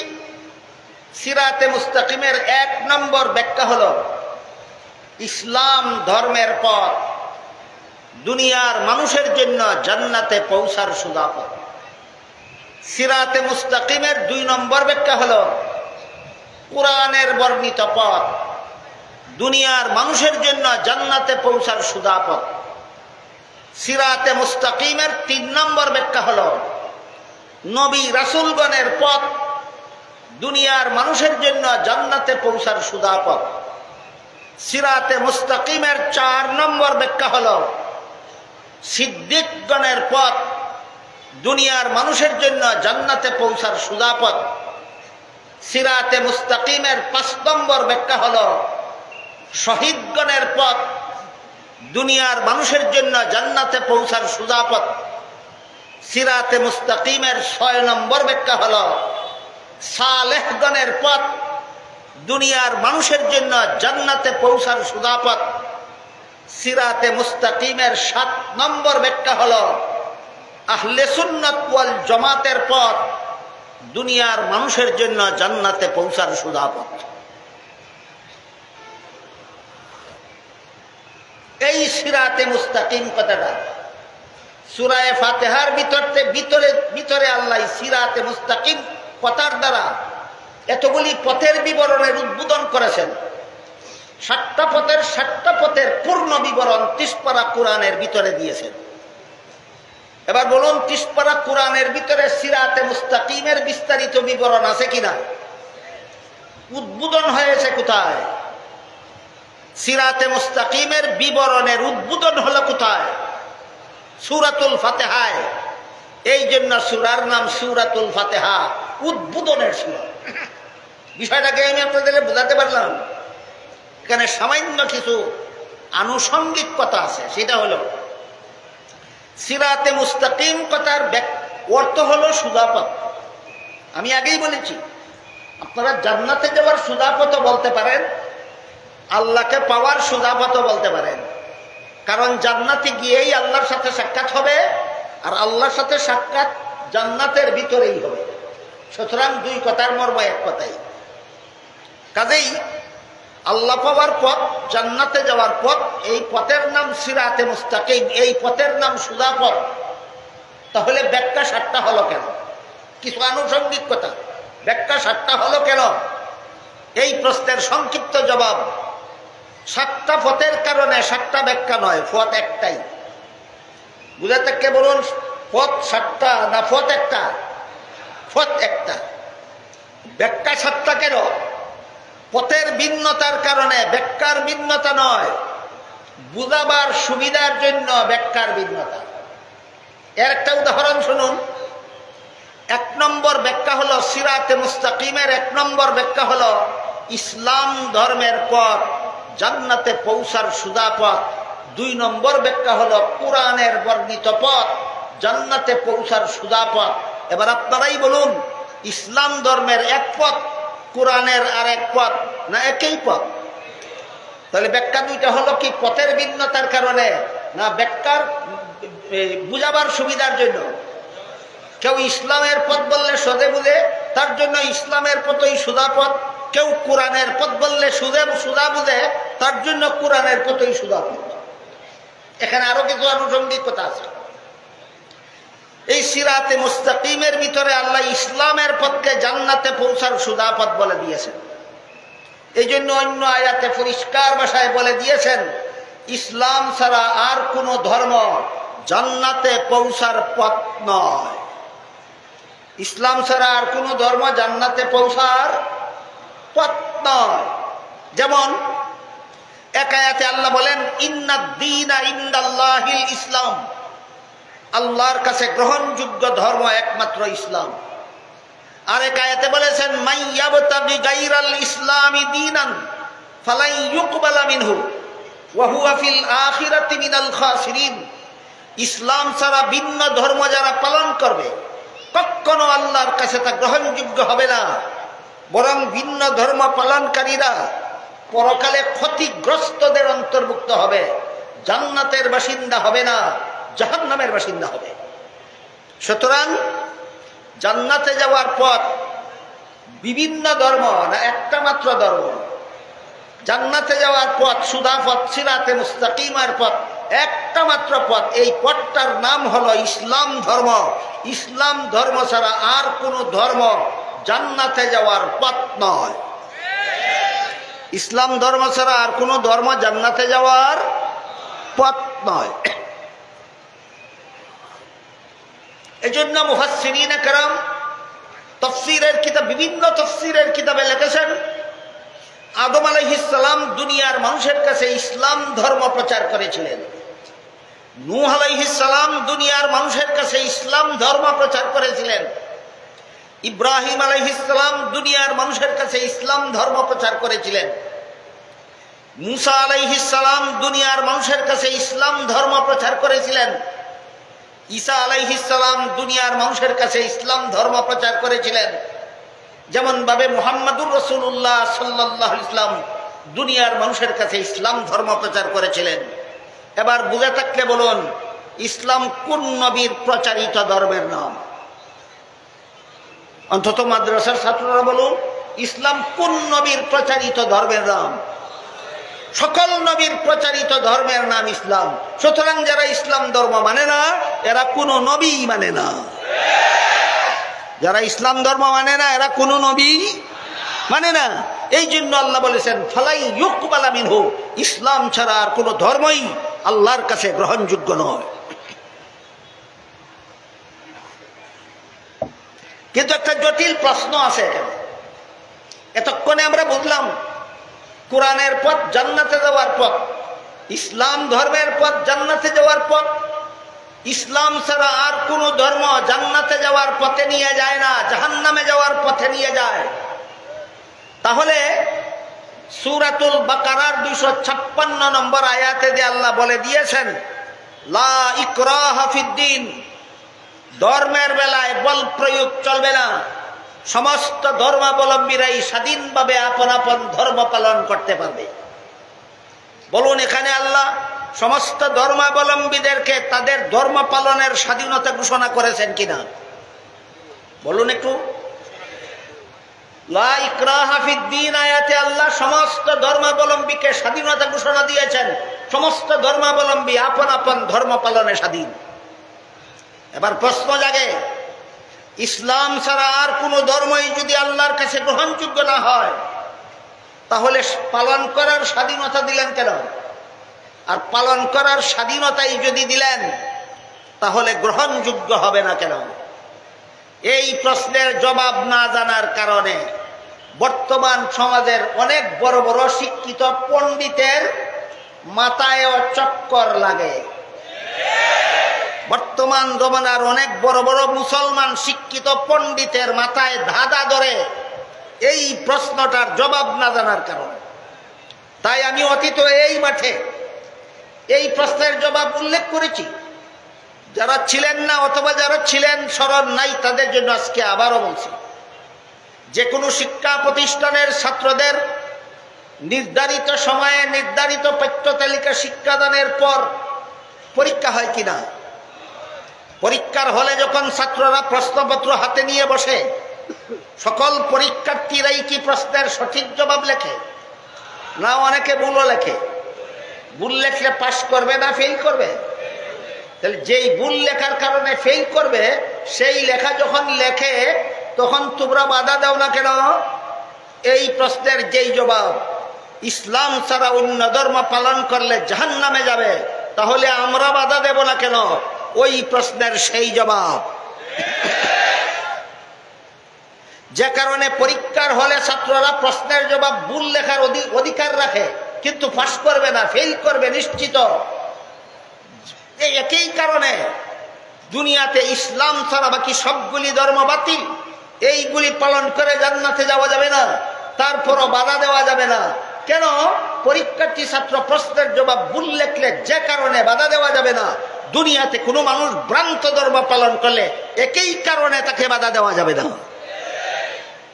সিরাতে মুস্তাকিমের 1 নম্বর ব্যাখ্যা হলো ইসলাম ধর্মের পথ, দুনিয়ার মানুষের জন্য জান্নাতে পৌঁছার সোজা পথ। সিরাতে মুস্তাকিমের 2 নম্বর ব্যাখ্যা হলো কোরআনের বর্ণিত পথ, দুনিয়ার মানুষের জন্য জান্নাতে পৌঁছার সোজা পথ। সিরাতে মুস্তাকিমের 3 নম্বর ব্যাখ্যা হলো নবী রাসূলগণের পথ, দুনিয়ার মানুষের জন্য জান্নাতে পৌঁছার সোজা পথ। সিরাতে মুস্তাকিমের 4 নম্বর ব্যাখ্যা হলো সিদ্দিকগণের পথ, দুনিয়ার মানুষের জন্য জান্নাতে পৌঁছার সোজা পথ। সিরাতে মুস্তাকিমের 5 নম্বর ব্যাখ্যা হলো শহীদগণের পথ, দুনিয়ার মানুষের জন্য জান্নাতে পৌঁছার সোজা পথ। সিরাতে মুস্তাকিমের 6 নম্বর ব্যাখ্যা হলো সালেহগণের পথ, দুনিয়ার মানুষের জন্য জান্নাতে পৌঁছার সোজা পথ। সিরাতে মুস্তাকিমের 7 নম্বর ব্যাখ্যা হলো আহলে সুন্নাত ওয়াল জামাতের পথ, দুনিয়ার মানুষের জন্য জান্নাতে পৌঁছার সোজা পথ। এই সিরাতে মুস্তাকিম কথাটা সূরা ফাতিহার ভিতরে আল্লাহ সিরাতে মুস্তাকিম কথার দ্বারা এতগুলি পথের বিবরণের উদ্বোধন করেছেন। 7টা পথের পূর্ণ বিবরণ 30 পারা কোরআনের ভিতরে দিয়েছেন। এবার বলুন, 30 পারা কোরআনের ভিতরে সিরাতে মুস্তাকিমের বিস্তারিত বিবরণ আছে কিনা? উদ্বোধন হয়েছে কোথায়? সিরাতে মুস্তাকিমের বিবরণের উদ্বোধন হলো কোথায়? সূরাতুল ফাতিহায়। এই জন্য সূরার নাম সূরাতুল ফাতিহা, উদ্বোধনের সূরা। বিষয়টাকে আমি আপনাদের বোঝাতে পারলাম। এখানে সামান্য কিছু আনুষঙ্গিক কথা আছে। সেটা হলো সিরাতে মুস্তাকিম কথার অর্থ হলো সোজা পথ। আমি আগেই বলেছি, আপনারা জান্নাতে যাওয়ার সোজা পথ বলতে পারেন, আল্লাহকে পাওয়ার সোজা পথ বলতে পারেন। কারণ জান্নাতে গিয়েই আল্লাহর সাথে সাক্ষাৎ হবে, আর আল্লাহর সাথে সাক্ষাৎ জান্নাতের ভিতরেই হবে। সুতরাং 2 কথার মর্ম এক কথাই। কাজেই আল্লাহ পাওয়ার পথ, জান্নাতে যাওয়ার পথ, এই পথের নাম সিরাতে মুস্তাকিম, এই পথের নাম সোজা পথ। তাহলে ব্যাখ্যা 7টা হলো কেন? কিছু আনুষঙ্গিক কথা। ব্যাখ্যা 7টা হলো কেন? এই প্রশ্নের সংক্ষিপ্ত জবাব, 7টা পথের কারণে 7টা ব্যাখ্যা নয়, পথ একটাই। বুঝাতে কে বলুন, পথ 7টা না পথ একটা? পথ একটা। ব্যাখ্যা 7টা কেন? পথের ভিন্নতার কারণে, ব্যাখ্যার ভিন্নতা নয়, বুঝাবার সুবিধার জন্য ব্যাখ্যার ভিন্নতা। এর একটা উদাহরণ শুনুন। 1 নম্বর ব্যাখ্যা হলো সিরাতে মুস্তাকিমের 1 নম্বর ব্যাখ্যা হলো ইসলাম ধর্মের পথ, জান্নাতে পৌঁছার সোজা পথ। 2 নম্বর ব্যাখ্যা হলো কোরআনের বর্ণিত পথ, জান্নাতে পৌঁছার সোজা পথ। এবার আপনারাই বলুন, ইসলাম ধর্মের এক পথ, কোরআনের আরেক পথ, না একই পথ? তাহলে ব্যাখ্যা 2টা হলো কি পথের ভিন্নতার কারণে, না ব্যাখ্যার বুঝাবার সুবিধার জন্য? কেউ ইসলামের পথ বললে সোজে বুঝে, তার জন্য ইসলামের পথই সুদা পথ। কেউ কোরআনের পথ বললে সুদা বুঝে, তার জন্য কোরআনের পথই সুদা পথ। এখানে আরো কিছু আনুষঙ্গিকতা আছে। এই সিরাতে মুস্তাকিমের ভিতরে আল্লাহ ইসলামের পথকে জান্নাতে পৌঁছার সুদা পথ বলে দিয়েছেন। এই জন্য অন্য আয়াতে পরিষ্কার ভাষায় বলে দিয়েছেন, ইসলাম ছাড়া আর কোন ধর্ম জান্নাতে পৌঁছার পথ নয়। ইসলাম ছাড়া আর কোন ধর্ম জান্নাতে পৌঁছার পথ নয়। যেমন এক আয়াতে আল্লাহ বলেন, ইন্নাদ-দীনা ইনদাল্লাহিল ইসলাম, আল্লাহর কাছে গ্রহণযোগ্য ধর্ম একমাত্র ইসলাম। আরেক আয়াতে বলেছেন, মাইয়াবতাগি গায়রাল ইসলামি দীনান ফালাই ইউকবালা মিনহু ওয়া হুয়া ফিল আখিরাতি মিনাল খাসিরিন। ইসলাম ছাড়া ভিন্ন ধর্ম যারা পালন করবে, কখনো আল্লাহর কাছে তা গ্রহণযোগ্য হবে না, বরং ভিন্ন ধর্ম পালনকারীরা পরকালে ক্ষতিগ্রস্তদের অন্তর্ভুক্ত হবে, জান্নাতের বাসিন্দা হবে না, জাহান্নামের বাসিন্দা হবে। সুতরাং জান্নাতে যাওয়ার পথ বিভিন্ন ধর্ম না, একটা মাত্র ধর্ম। জান্নাতে যাওয়ার পথ সুদা পথ, সিরাতে মুস্তাকিমের পথ, একটা মাত্র পথ। এই পথটার নাম হলো ইসলাম ধর্ম। ইসলাম ধর্ম ছাড়া আর কোন ধর্ম জান্নাতে যাওয়ার পথ নয়। ইসলাম ধর্ম ছাড়া আর কোন ধর্ম জান্নাতে যাওয়ার পথ নয়। এজন্য মুফাসসিরিনে কেরাম তাফসীরের কিতাব, বিভিন্ন তাফসীরের কিতাবে লিখেছেন, আদম আলাইহিস সালাম দুনিয়ার মানুষের কাছে ইসলাম ধর্ম প্রচার করেছিলেন। নূহ আলাইহিস সালাম দুনিয়ার মানুষের কাছে ইসলাম ধর্ম প্রচার করেছিলেন। ইব্রাহিম আলাইহিস সালাম দুনিয়ার মানুষের কাছে ইসলাম ধর্ম প্রচার করেছিলেন। মুসা আলাইহিস সালাম দুনিয়ার মানুষের কাছে ইসলাম ধর্ম প্রচার করেছিলেন। ঈসা আলাইহিস সালাম দুনিয়ার মানুষের কাছে ইসলাম ধর্ম প্রচার করেছিলেন। যেমন ভাবে মুহাম্মাদুর রাসূলুল্লাহ সাল্লাল্লাহু আলাইহি ওয়াসাল্লাম দুনিয়ার মানুষের কাছে ইসলাম ধর্ম প্রচার করেছিলেন। এবার বুঝে থাকলে বলুন, ইসলাম কোন নবীর প্রচারিত ধর্মের নাম? অন্তত মাদ্রাসার ছাত্ররা বলুন, ইসলাম কোন নবীর প্রচারিত ধর্মের নাম? সকল নবীর প্রচারিত ধর্মের নাম ইসলাম। সুতরাং যারা ইসলাম ধর্ম মানে না, এরা কোন নবী মানে না। যারা ইসলাম ধর্ম মানে না, এরা কোন নবী মানে না। এই জন্য আল্লাহ বলেছেন, ফালাই ইউকবালা মিনহু, ইসলাম ছাড়া আর কোন ধর্মই আল্লাহর কাছে গ্রহণযোগ্য নয়। কিন্তু একটা জটিল প্রশ্ন আছে। এতক্ষণে আমরা বুঝলাম কোরআনের পথ জান্নাতে যাওয়ার পথ, ইসলাম ধর্মের পথ জান্নাতে যাওয়ার পথ। ইসলাম ছাড়া আর কোন ধর্ম জান্নাতে যাওয়ার পথে নিয়ে যায় না, জাহান্নামে যাওয়ার পথে নিয়ে যায়। তাহলে সূরাতুল বাকারার 256 নম্বর আয়াতে যে আল্লাহ বলে দিয়েছেন, লা ইকরাহা ফিদ্দিন, ধর্মের বেলায় বল প্রয়োগ চলবে না, সমস্ত ধর্মাবলম্বীরাই স্বাধীনভাবে আপন আপন ধর্ম পালন করতে পারবে। বলুন, এখানে আল্লাহ সমস্ত ধর্মাবলম্বীদেরকে তাদের ধর্ম পালনের স্বাধীনতা ঘোষণা করেছেন কিনা বলুন একটু। লা ইকরাহা ফিদ্দিন আয়াতে আল্লাহ সমস্ত ধর্মাবলম্বীকে স্বাধীনতা ঘোষণা দিয়েছেন। সমস্ত ধর্মাবলম্বী আপন আপন ধর্ম পালনে স্বাধীন। এবার প্রশ্ন জাগে, ইসলাম ছাড়া আর কোন ধর্মই যদি আল্লাহর কাছে গ্রহণযোগ্য না হয়, তাহলে পালন করার স্বাধীনতা দিলেন কেন? আর পালন করার স্বাধীনতাই যদি দিলেন, তাহলে গ্রহণযোগ্য হবে না কেন? এই প্রশ্নের জবাব না জানার কারণে বর্তমান সমাজের অনেক বড় বড় শিক্ষিত পণ্ডিতের মাথায়ও চক্কর লাগে। বর্তমান জমানার অনেক বড় বড় মুসলমান শিক্ষিত পণ্ডিতের মাথায় ধাঁধা ধরে এই প্রশ্নটার জবাব না জানার কারণে। তাই আমি অতীত এই মাঠে এই প্রশ্নের জবাব উল্লেখ করেছি। যারা ছিলেন না অথবা যারা ছিলেন স্মরণ নাই, তাদের জন্য আজকে আবারও বলছি, যে কোনো শিক্ষা প্রতিষ্ঠানের ছাত্রদের নির্ধারিত সময়ে নির্ধারিত পাঠ্য তালিকা শিক্ষাদানের পর পরীক্ষা হয় কিনা? পরীক্ষার হলে যখন ছাত্ররা প্রশ্নপত্র হাতে নিয়ে বসে, সকল পরীক্ষার্থীরাই কি প্রশ্নের সঠিক জবাব লেখে? না অনেকে ভুলও লেখে? ভুল লেখলে পাস করবে না ফেল করবে? তাহলে যেই ভুল লেখার কারণে ফেল করবে, সেই লেখা যখন লেখে তখন তোমরা বাধা দাও না কেন? এই প্রশ্নের যেই জবাব ইসলাম ছাড়া অন্য ধর্ম পালন করলে জাহান্নামে যাবে, তাহলে আমরা বাধা দেব না কেন? ওই প্রশ্নের সেই জবাব। যে কারণে পরীক্ষার হলে ছাত্ররা প্রশ্নের জবাব ভুল লেখার অধিকার রাখে, কিন্তু পাস করবে না, ফেল করবে নিশ্চিত। এই একই কারণে দুনিয়াতে ইসলাম ছাড়া বাকি সবগুলি ধর্ম বাতিল। এইগুলি পালন করে জান্নাতে যাওয়া যাবে না, তারপরও বাধা দেওয়া যাবে না। কেন? পরীক্ষার্থী ছাত্র প্রশ্নের জবাব ভুল লেখলে যে কারণে বাধা দেওয়া যাবে না, দুনিয়াতে কোনো মানুষ ভ্রান্ত ধর্ম পালন করলে একই কারণে তাকে বাধা দেওয়া যাবে না।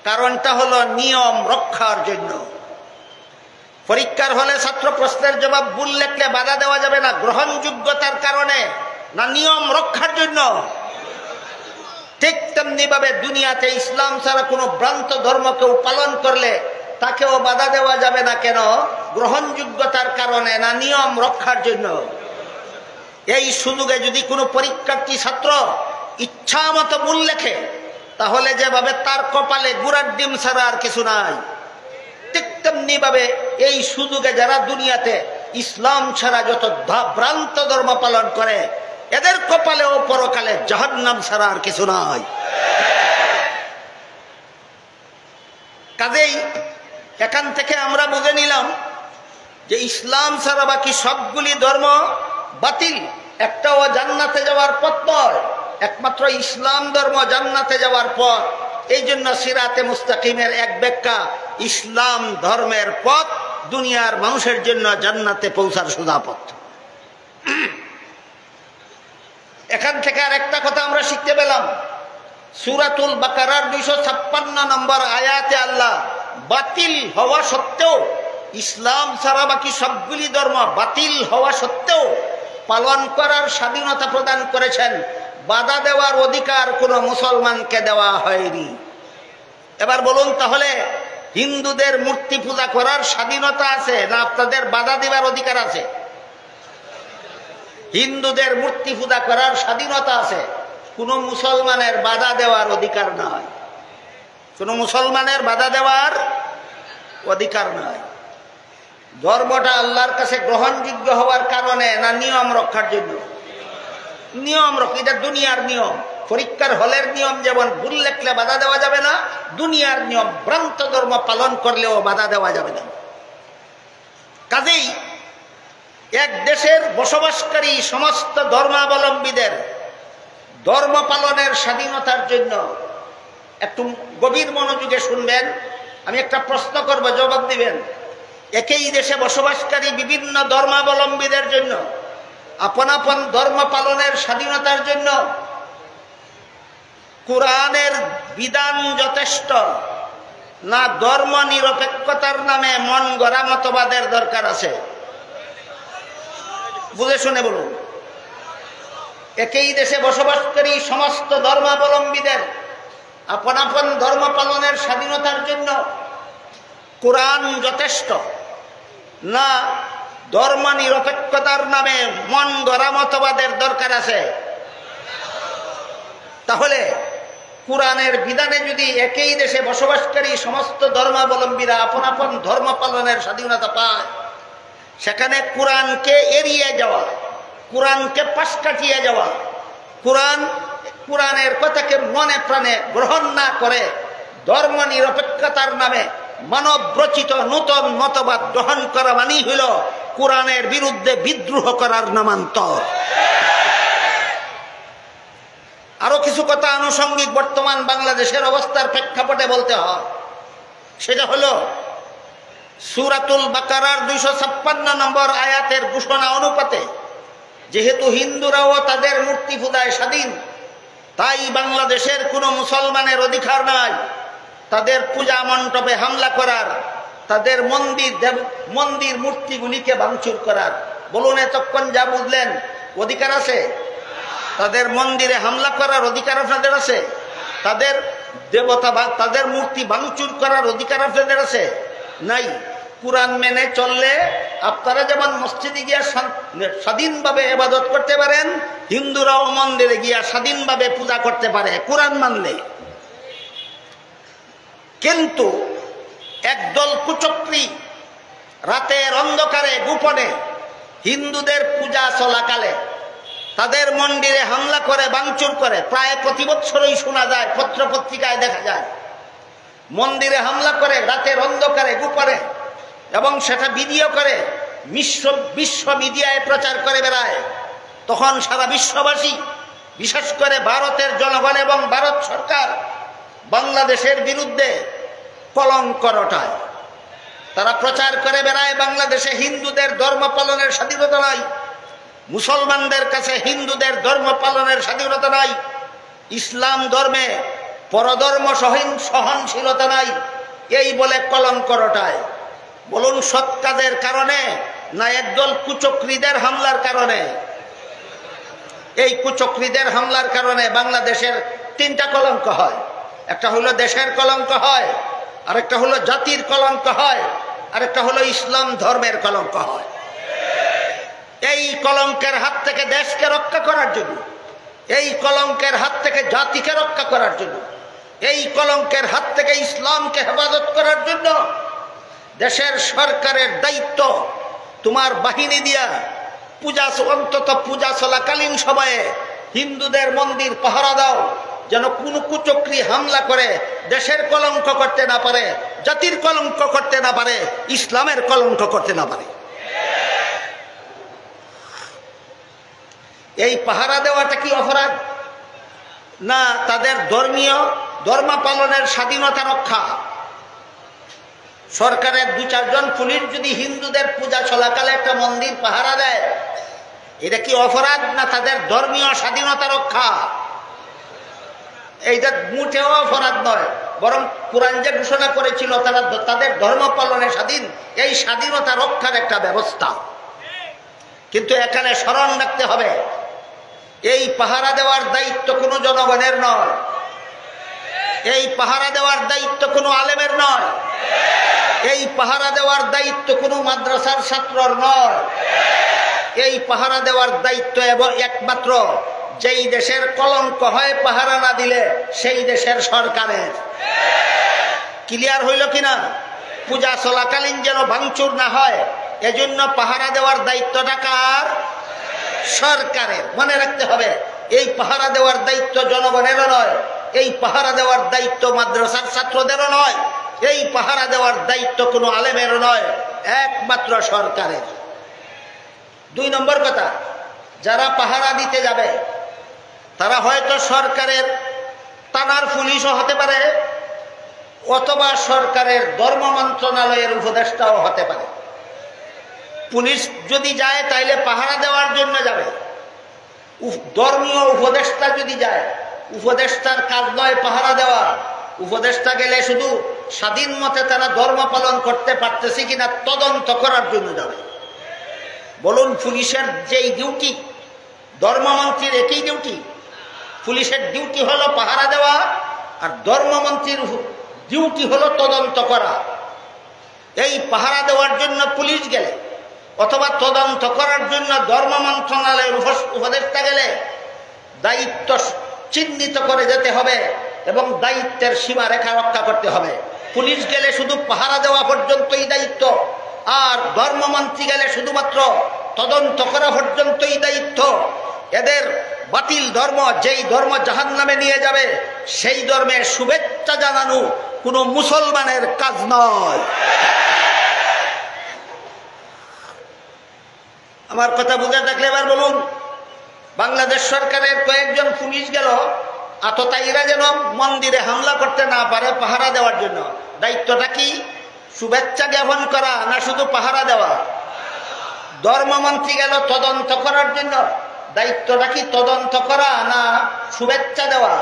কারণটা হলো নিয়ম রক্ষার জন্য। পরীক্ষার হলে ছাত্র প্রশ্নের জবাব ভুল লেখলে বাধা দেওয়া যাবে না গ্রহণযোগ্যতার কারণে, না নিয়ম রক্ষার জন্য? ঠিক তেমনি ভাবে দুনিয়াতে ইসলাম ছাড়া কোনো ভ্রান্ত ধর্ম কেউ পালন করলে তাকেও বাধা দেওয়া যাবে না। কেন? গ্রহণযোগ্যতার কারণে, না নিয়ম রক্ষার জন্য। এই সুযোগে যদি কোনো পরীক্ষার্থী ছাত্র ইচ্ছা মতো ভুল লেখে, তাহলে যেভাবে তার কপালে গুড়ার ডিম ছাড়া আর কিছু নাই, ঠিক তেমনি ভাবে এই সুযোগে যারা দুনিয়াতে ইসলাম ছাড়া যত ভ্রান্ত ধর্ম পালন করে, এদের কপালে ও পরকালে জাহান্নাম ছাড়া আর কিছু নাই। কাজেই এখান থেকে আমরা বুঝে নিলাম যে ইসলাম ছাড়া বাকি সবগুলি ধর্ম বাতিল, একটাও জান্নাতে যাওয়ার পথ নয়, একমাত্র ইসলাম ধর্ম জান্নাতে যাওয়ার পথ। এই জন্য সিরাতে মুস্তাকিমের এক ব্যাখ্যা, ইসলাম ধর্মের পথ দুনিয়ার মানুষের জন্য জান্নাতে পৌঁছার সোজা পথ। এখান থেকে আর একটা কথা আমরা শিখতে পেলাম, সূরাতুল বাকারার 256 নম্বর আয়াতে আল্লাহ বাতিল হওয়া সত্ত্বেও, ইসলাম ছাড়া বাকি সবগুলি ধর্ম বাতিল হওয়া সত্ত্বেও পালন করার স্বাধীনতা প্রদান করেছেন। বাধা দেওয়ার অধিকার কোনো মুসলমানকে দেওয়া হয়নি। এবার বলুন, তাহলে হিন্দুদের মূর্তি পূজা করার স্বাধীনতা আছে না আপনাদের বাধা দেওয়ার অধিকার আছে? হিন্দুদের মূর্তি পূজা করার স্বাধীনতা আছে, কোনো মুসলমানের বাধা দেওয়ার অধিকার নয়। কোনো মুসলমানের বাধা দেওয়ার অধিকার নয়। ধর্মটা আল্লাহর কাছে গ্রহণযোগ্য হওয়ার কারণে, না নিয়ম রক্ষার জন্য? নিয়ম রক্ষা, এটা দুনিয়ার নিয়ম। পরীক্ষার হলের নিয়ম যেমন ভুল লেখলে বাধা দেওয়া যাবে না, দুনিয়ার নিয়ম ভ্রান্ত ধর্ম পালন করলেও বাধা দেওয়া যাবে না। কাজেই এক দেশের বসবাসকারী সমস্ত ধর্মাবলম্বীদের ধর্ম পালনের স্বাধীনতার জন্য, একটু গভীর মনোযোগে শুনবেন, আমি একটা প্রশ্ন করব, জবাব দিবেন। একই দেশে বসবাসকারী বিভিন্ন ধর্মাবলম্বীদের জন্য আপন আপন ধর্ম পালনের স্বাধীনতার জন্য কোরআনের বিধান যথেষ্ট, না ধর্ম নিরপেক্ষতার নামে মন গড়া মতবাদের দরকার আছে? বুঝে শুনে বলুন। একই দেশে বসবাসকারী সমস্ত ধর্মাবলম্বীদের আপন আপন ধর্ম পালনের স্বাধীনতার জন্য কোরআন যথেষ্ট, না ধর্ম নিরপেক্ষতার নামে মন গড়া মতবাদের দরকার আছে? তাহলে কোরআনের বিধানে যদি একই দেশে বসবাসকারী সমস্ত ধর্মাবলম্বীরা আপন আপন ধর্ম পালনের স্বাধীনতা পায়, সেখানে কোরআনকে এড়িয়ে যাওয়া, কোরআনকে পাশ কাটিয়ে যাওয়া, কোরআনের কথাকে মনে প্রাণে গ্রহণ না করে ধর্ম নিরপেক্ষতার নামে মানব রচিত নতুন মতবাদ গ্রহণ করা মানেই হইল কোরআনের বিরুদ্ধে বিদ্রোহ করার নামান্তর। আরো কিছু কথা আনুষঙ্গিক বর্তমান বাংলাদেশের অবস্থার প্রেক্ষাপটে বলতে হয়। সেটা হলো সূরাতুল বাকারার 256 নম্বর আয়াতের ঘোষণা অনুপাতে যেহেতু হিন্দুরাও তাদের মূর্তি পূজায় স্বাধীন, তাই বাংলাদেশের কোনো মুসলমানের অধিকার নাই তাদের পূজা মণ্ডপে হামলা করার, তাদের মন্দির মূর্তিগুলিকে ভাঙচুর করার। বলুন, এতক্ষণ যা বুঝলেন অধিকার আছে? তাদের মন্দিরে হামলা করার অধিকার আপনাদের আছে? তাদের দেবতা বা তাদের মূর্তি ভাঙচুর করার অধিকার আপনাদের আছে? নাই। কুরআন মেনে চললে আপনারা যেমন মসজিদে গিয়া স্বাধীনভাবে ইবাদত করতে পারেন, হিন্দুরাও মন্দিরে গিয়া স্বাধীনভাবে পূজা করতে পারে কুরআন মানলে। কিন্তু একদল কুচক্রী রাতের অন্ধকারে গোপনে হিন্দুদের পূজা চলাকালে তাদের মন্দিরে হামলা করে ভাঙচুর করে। প্রায় প্রতি বছরই শোনা যায়, পত্র পত্রিকায় দেখা যায়। মন্দিরে হামলা করে রাতের অন্ধকারে গোপনে, এবং সেটা ভিডিও করে বিশ্ব মিডিয়ায় প্রচার করে বেড়ায়। তখন সারা বিশ্ববাসী, বিশেষ করে ভারতের জনগণ এবং ভারত সরকার বাংলাদেশের বিরুদ্ধে কলঙ্ক রটায়। তারা প্রচার করে বেড়ায় বাংলাদেশে হিন্দুদের ধর্ম পালনের স্বাধীনতা নাই, মুসলমানদের কাছে হিন্দুদের ধর্ম পালনের স্বাধীনতা নাই, ইসলাম ধর্মে পরধর্ম সহনশীলতা নাই, এই বলে কলঙ্ক রটায়। বলুন সৎ কাজের কারণে না একদল কুচক্রীদের হামলার কারণে? এই কুচক্রীদের হামলার কারণে বাংলাদেশের তিনটা কলঙ্ক হয়। একটা হলো দেশের কলঙ্ক হয়, আরেকটা হলো জাতির কলঙ্ক হয়, আরেকটা হলো ইসলাম ধর্মের কলঙ্ক হয়। এই কলঙ্কের হাত থেকে দেশকে রক্ষা করার জন্য, এই কলঙ্কের হাত থেকে জাতিকে রক্ষা করার জন্য, এই কলঙ্কের হাত থেকে ইসলামকে হেফাজত করার জন্য দেশের সরকারের দায়িত্ব তোমার বাহিনী দিয়া পূজা, অন্তত পূজা চলাকালীন সময়ে হিন্দুদের মন্দির পাহারা দাও, যেন কোন কুচক্রী হামলা করে দেশের কলঙ্ক করতে না পারে, জাতির কলঙ্ক করতে না পারে, ইসলামের কলঙ্ক করতে না পারে। এই পাহারা দেওয়াটা কি অপরাধ? না তাদের ধর্ম পালনের স্বাধীনতা রক্ষা। সরকারের 2-4 জন পুলিশ যদি হিন্দুদের পূজা চলাকালে একটা মন্দির পাহারা দেয়, এটা কি অপরাধ না তাদের ধর্মীয় স্বাধীনতা রক্ষা? এইটা মোটেও অপরাধ নয়, বরং কোরআন যে ঘোষণা করেছিল তারা তাদের ধর্ম পালনে স্বাধীন, এই স্বাধীনতা রক্ষার একটা ব্যবস্থা। কিন্তু এখানে স্মরণ রাখতে হবে, এই পাহারা দেওয়ার দায়িত্ব কোনো জনগণের নয়, এই পাহারা দেওয়ার দায়িত্ব কোনো আলেমের নয়, এই পাহারা দেওয়ার দায়িত্ব কোনো মাদ্রাসার ছাত্রর নয়, এই পাহারা দেওয়ার দায়িত্ব এবং একমাত্র যেই দেশের কলঙ্ক হয় পাহারা না দিলে সেই দেশের সরকারের। ক্লিয়ার হইল কিনা? পূজা চলাকালীন যেন ভাঙচুর না হয়, এজন্য পাহারা দেওয়ার দায়িত্বটা কার? সরকারের। মনে রাখতে হবে, এই পাহারা দেওয়ার দায়িত্ব জনগণেরও নয়, এই পাহারা দেওয়ার দায়িত্ব মাদ্রাসার ছাত্রদেরও নয়, এই পাহারা দেওয়ার দায়িত্ব কোনো আলেমেরও নয়, একমাত্র সরকারের। 2 নম্বর কথা, যারা পাহারা দিতে যাবে তারা হয়তো সরকারের থানার পুলিশও হতে পারে, অথবা সরকারের ধর্ম মন্ত্রণালয়ের উপদেষ্টাও হতে পারে। পুলিশ যদি যায় তাইলে পাহারা দেওয়ার জন্য যাবে, ধর্মীয় উপদেষ্টা যদি যায়, উপদেষ্টার কাজ নয় পাহারা দেওয়া। উপদেষ্টা গেলে শুধু স্বাধীন মতে তারা ধর্ম পালন করতে পারতেছে কিনা তদন্ত করার জন্য যাবে। বলুন পুলিশের যেই ডিউটি, ধর্মমন্ত্রীর একই ডিউটি। পুলিশের ডিউটি হলো পাহারা দেওয়া, আর ধর্মমন্ত্রীর ডিউটি হলো তদন্ত করা। এই পাহারা দেওয়ার জন্য পুলিশ গেলে অথবা তদন্ত করার জন্য ধর্ম মন্ত্রণালয়ের উপদেষ্টা গেলে দায়িত্ব চিহ্নিত করে যেতে হবে এবং দায়িত্বের সীমারেখা রক্ষা করতে হবে। পুলিশ গেলে শুধু পাহারা দেওয়া পর্যন্তই দায়িত্ব, আর ধর্মমন্ত্রী গেলে শুধুমাত্র তদন্ত করা পর্যন্তই দায়িত্ব। এদের বাতিল ধর্ম, যেই ধর্ম জাহান্নামে নিয়ে যাবে, সেই ধর্মের শুভেচ্ছা জানানো কোনো মুসলমানের কাজ নয়। আমার কথা বুঝে থাকলে এবার বলুন, বাংলাদেশ সরকারের কয়েকজন পুলিশ গেল আততায়ীরা যেন মন্দিরে হামলা করতে না পারে পাহারা দেওয়ার জন্য। দায়িত্বটা কি? শুভেচ্ছা জ্ঞাপন করা না শুধু পাহারা দেওয়া? ধর্মমন্ত্রী গেল তদন্ত করার জন্য, দায়িত্বটা কি তদন্ত করা না শুভেচ্ছা দেওয়া?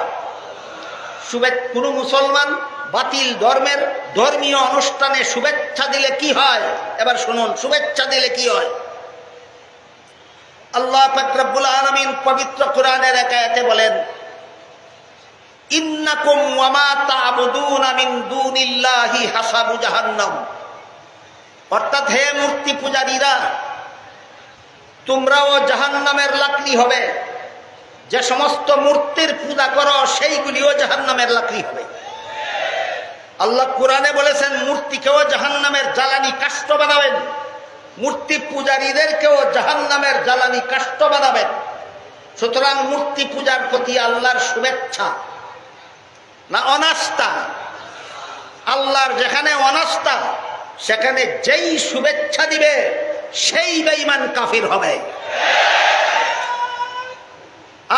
কোনো মুসলমান বাতিল ধর্মের ধর্মীয় অনুষ্ঠানে শুভেচ্ছা দিলে কি হয়? এবার শুনুন, শুভেচ্ছা দিলে কি হয়? আল্লাহ পাক রব্বুল আলামিন পবিত্র কোরআনের এক আয়াতে বলেন, ইন্নাকুম ওয়া মা তা'বুদুনা মিন দুনিল্লাহি হাসাবু জাহান্নাম। অর্থাৎ হে মূর্তি পূজারীরা, তোমরাও জাহান্নামের লাকড়ি হবে। যে সমস্ত মূর্তির পূজা করো সেইগুলিও জাহান্নামের লাকড়ি হবে। আল্লাহ কোরআনে বলেছেন মূর্তিকেও জাহান্নামের জ্বালানি কাষ্ঠ বানাবেন, মূর্তি পূজারীদেরকেও জাহান্নামের জ্বালানি কাষ্ঠ বানাবেন। সুতরাং মূর্তি পূজার প্রতি আল্লাহর শুভেচ্ছা না অনাস্থা? আল্লাহর যেখানে অনাস্থা সেখানে যেই শুভেচ্ছা দিবে সেই বেঈমান কাফির হবে।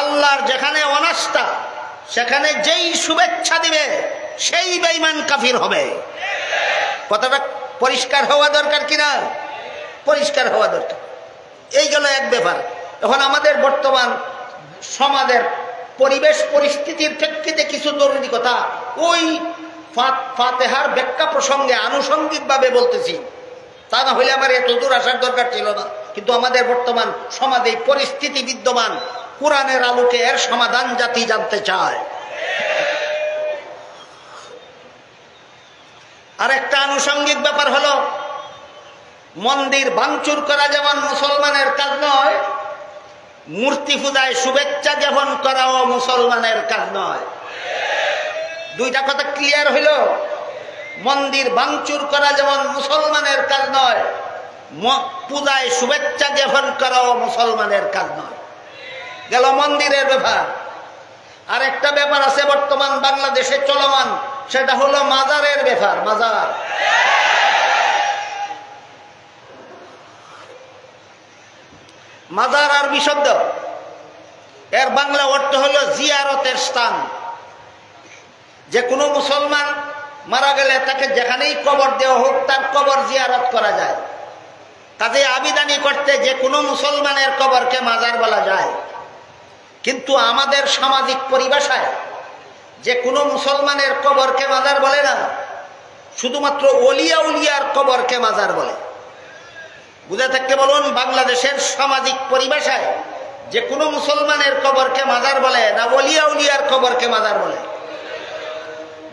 আল্লাহর যেখানে অনাস্থা সেখানে যেই শুভেচ্ছা দিবে সেই বেঈমান কাফির হবে। কথাটা পরিষ্কার হওয়া দরকার কিনা? পরিষ্কার হওয়া দরকার। এই গেল এক ব্যাপার। এখন আমাদের বর্তমান সমাজের পরিবেশ পরিস্থিতির প্রেক্ষিতে কিছু জরুরি কথা ওই ফাতিহার ব্যাখ্যা প্রসঙ্গে আনুষঙ্গিকভাবে বলতেছি, তা না হলে আমার এত দূর আসার দরকার ছিল না। কিন্তু আমাদের বর্তমান সমাজে পরিস্থিতি বিদ্যমান, কোরআনের আলোকে এর সমাধান জাতি জানতে চায়। আর একটা আনুষঙ্গিক ব্যাপার হলো, মন্দির ভাঙচুর করা যেমন মুসলমানের কাজ নয়, মূর্তি পূজায় শুভেচ্ছা জ্ঞাপন করাও মুসলমানের কাজ নয়। দুইটা কথা ক্লিয়ার হইল। মন্দির ভাঙচুর করা যেমন মুসলমানের কাজ নয়, পূজায় শুভেচ্ছা জ্ঞাপন করাও মুসলমানের কাজ নয়। গেল মন্দিরের ব্যাপার। আর একটা ব্যাপার আছে বর্তমান বাংলাদেশে চলমান, সেটা হলো মাজারের ব্যাপার। মাজার, মাজার আরবি শব্দ, এর বাংলা অর্থ হলো জিয়ারতের স্থান। যে কোনো মুসলমান মারা গেলে তাকে যেখানেই কবর দেওয়া হোক তার কবর জিয়ারত করা যায়। কাজে আবিদানি করতে যে কোনো মুসলমানের কবরকে মাজার বলা যায়। কিন্তু আমাদের সামাজিক পরিভাষায় যে কোনো মুসলমানের কবরকে মাজার বলে না, শুধুমাত্র ওলিয়া উলিয়ার কবরকে মাজার বলে। বুঝে থাকতে বলুন, বাংলাদেশের সামাজিক পরিভাষায় যে কোনো মুসলমানের কবরকে মাজার বলে না, ওলিয়া উলিয়ার কবরকে মাজার বলে।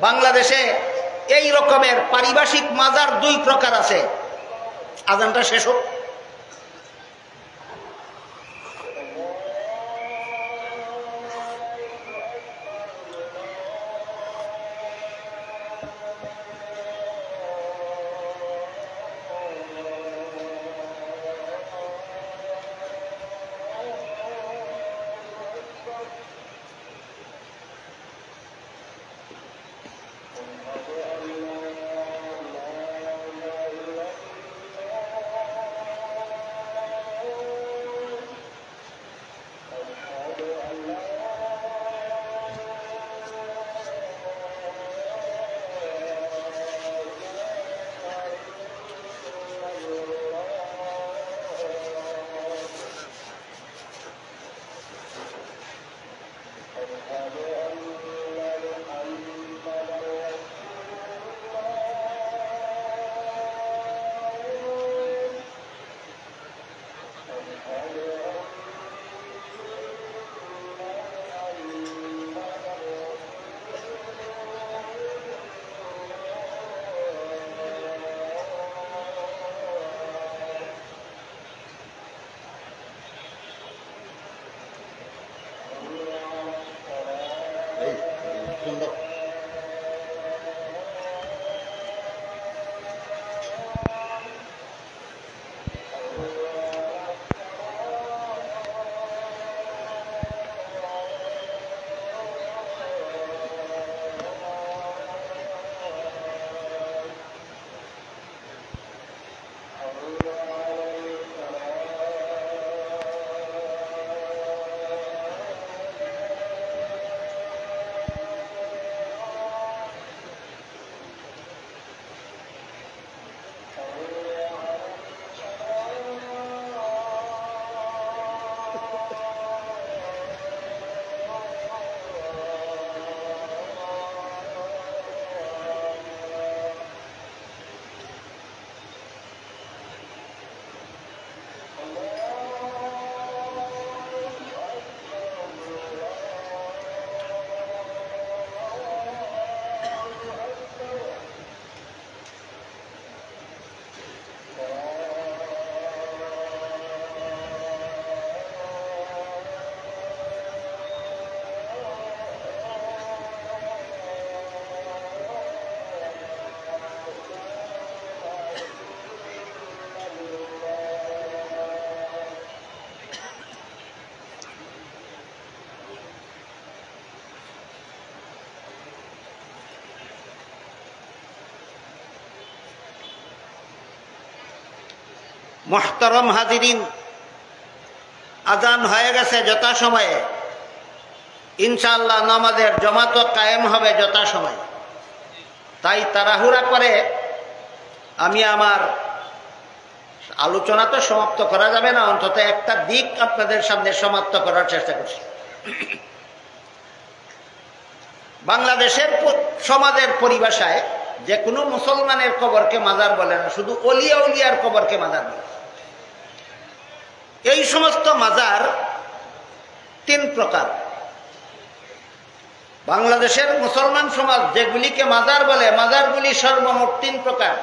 বাংলাদেশে এই রকমের পারিভাষিক মাজার দুই প্রকার আছে। আজানটা শেষ হোক। মুহতারাম হাজিরিন, আজান হয়ে গেছে যথাসময়ে। ইনশাআল্লাহ নামাজের জামাত কায়েম হবে যথাসময়ে। তাই তাড়াহুড়া করে আমি আমার আলোচনা তো সমাপ্ত করা যাবে না, অন্তত একটা দিক আপনাদের সামনে সমাপ্ত করার চেষ্টা করছি। বাংলাদেশের সমাজের পরিভাষায় যে কোনো মুসলমানের কবরকে মাজার বলে না, শুধু অলিয়া উলিয়ার কবরকে মাজার বলে। এই সমস্ত মাজার তিন প্রকার। বাংলাদেশের মুসলমান সমাজ যেগুলিকে মাজার বলে, মাজারগুলি সর্বমোট তিন প্রকার।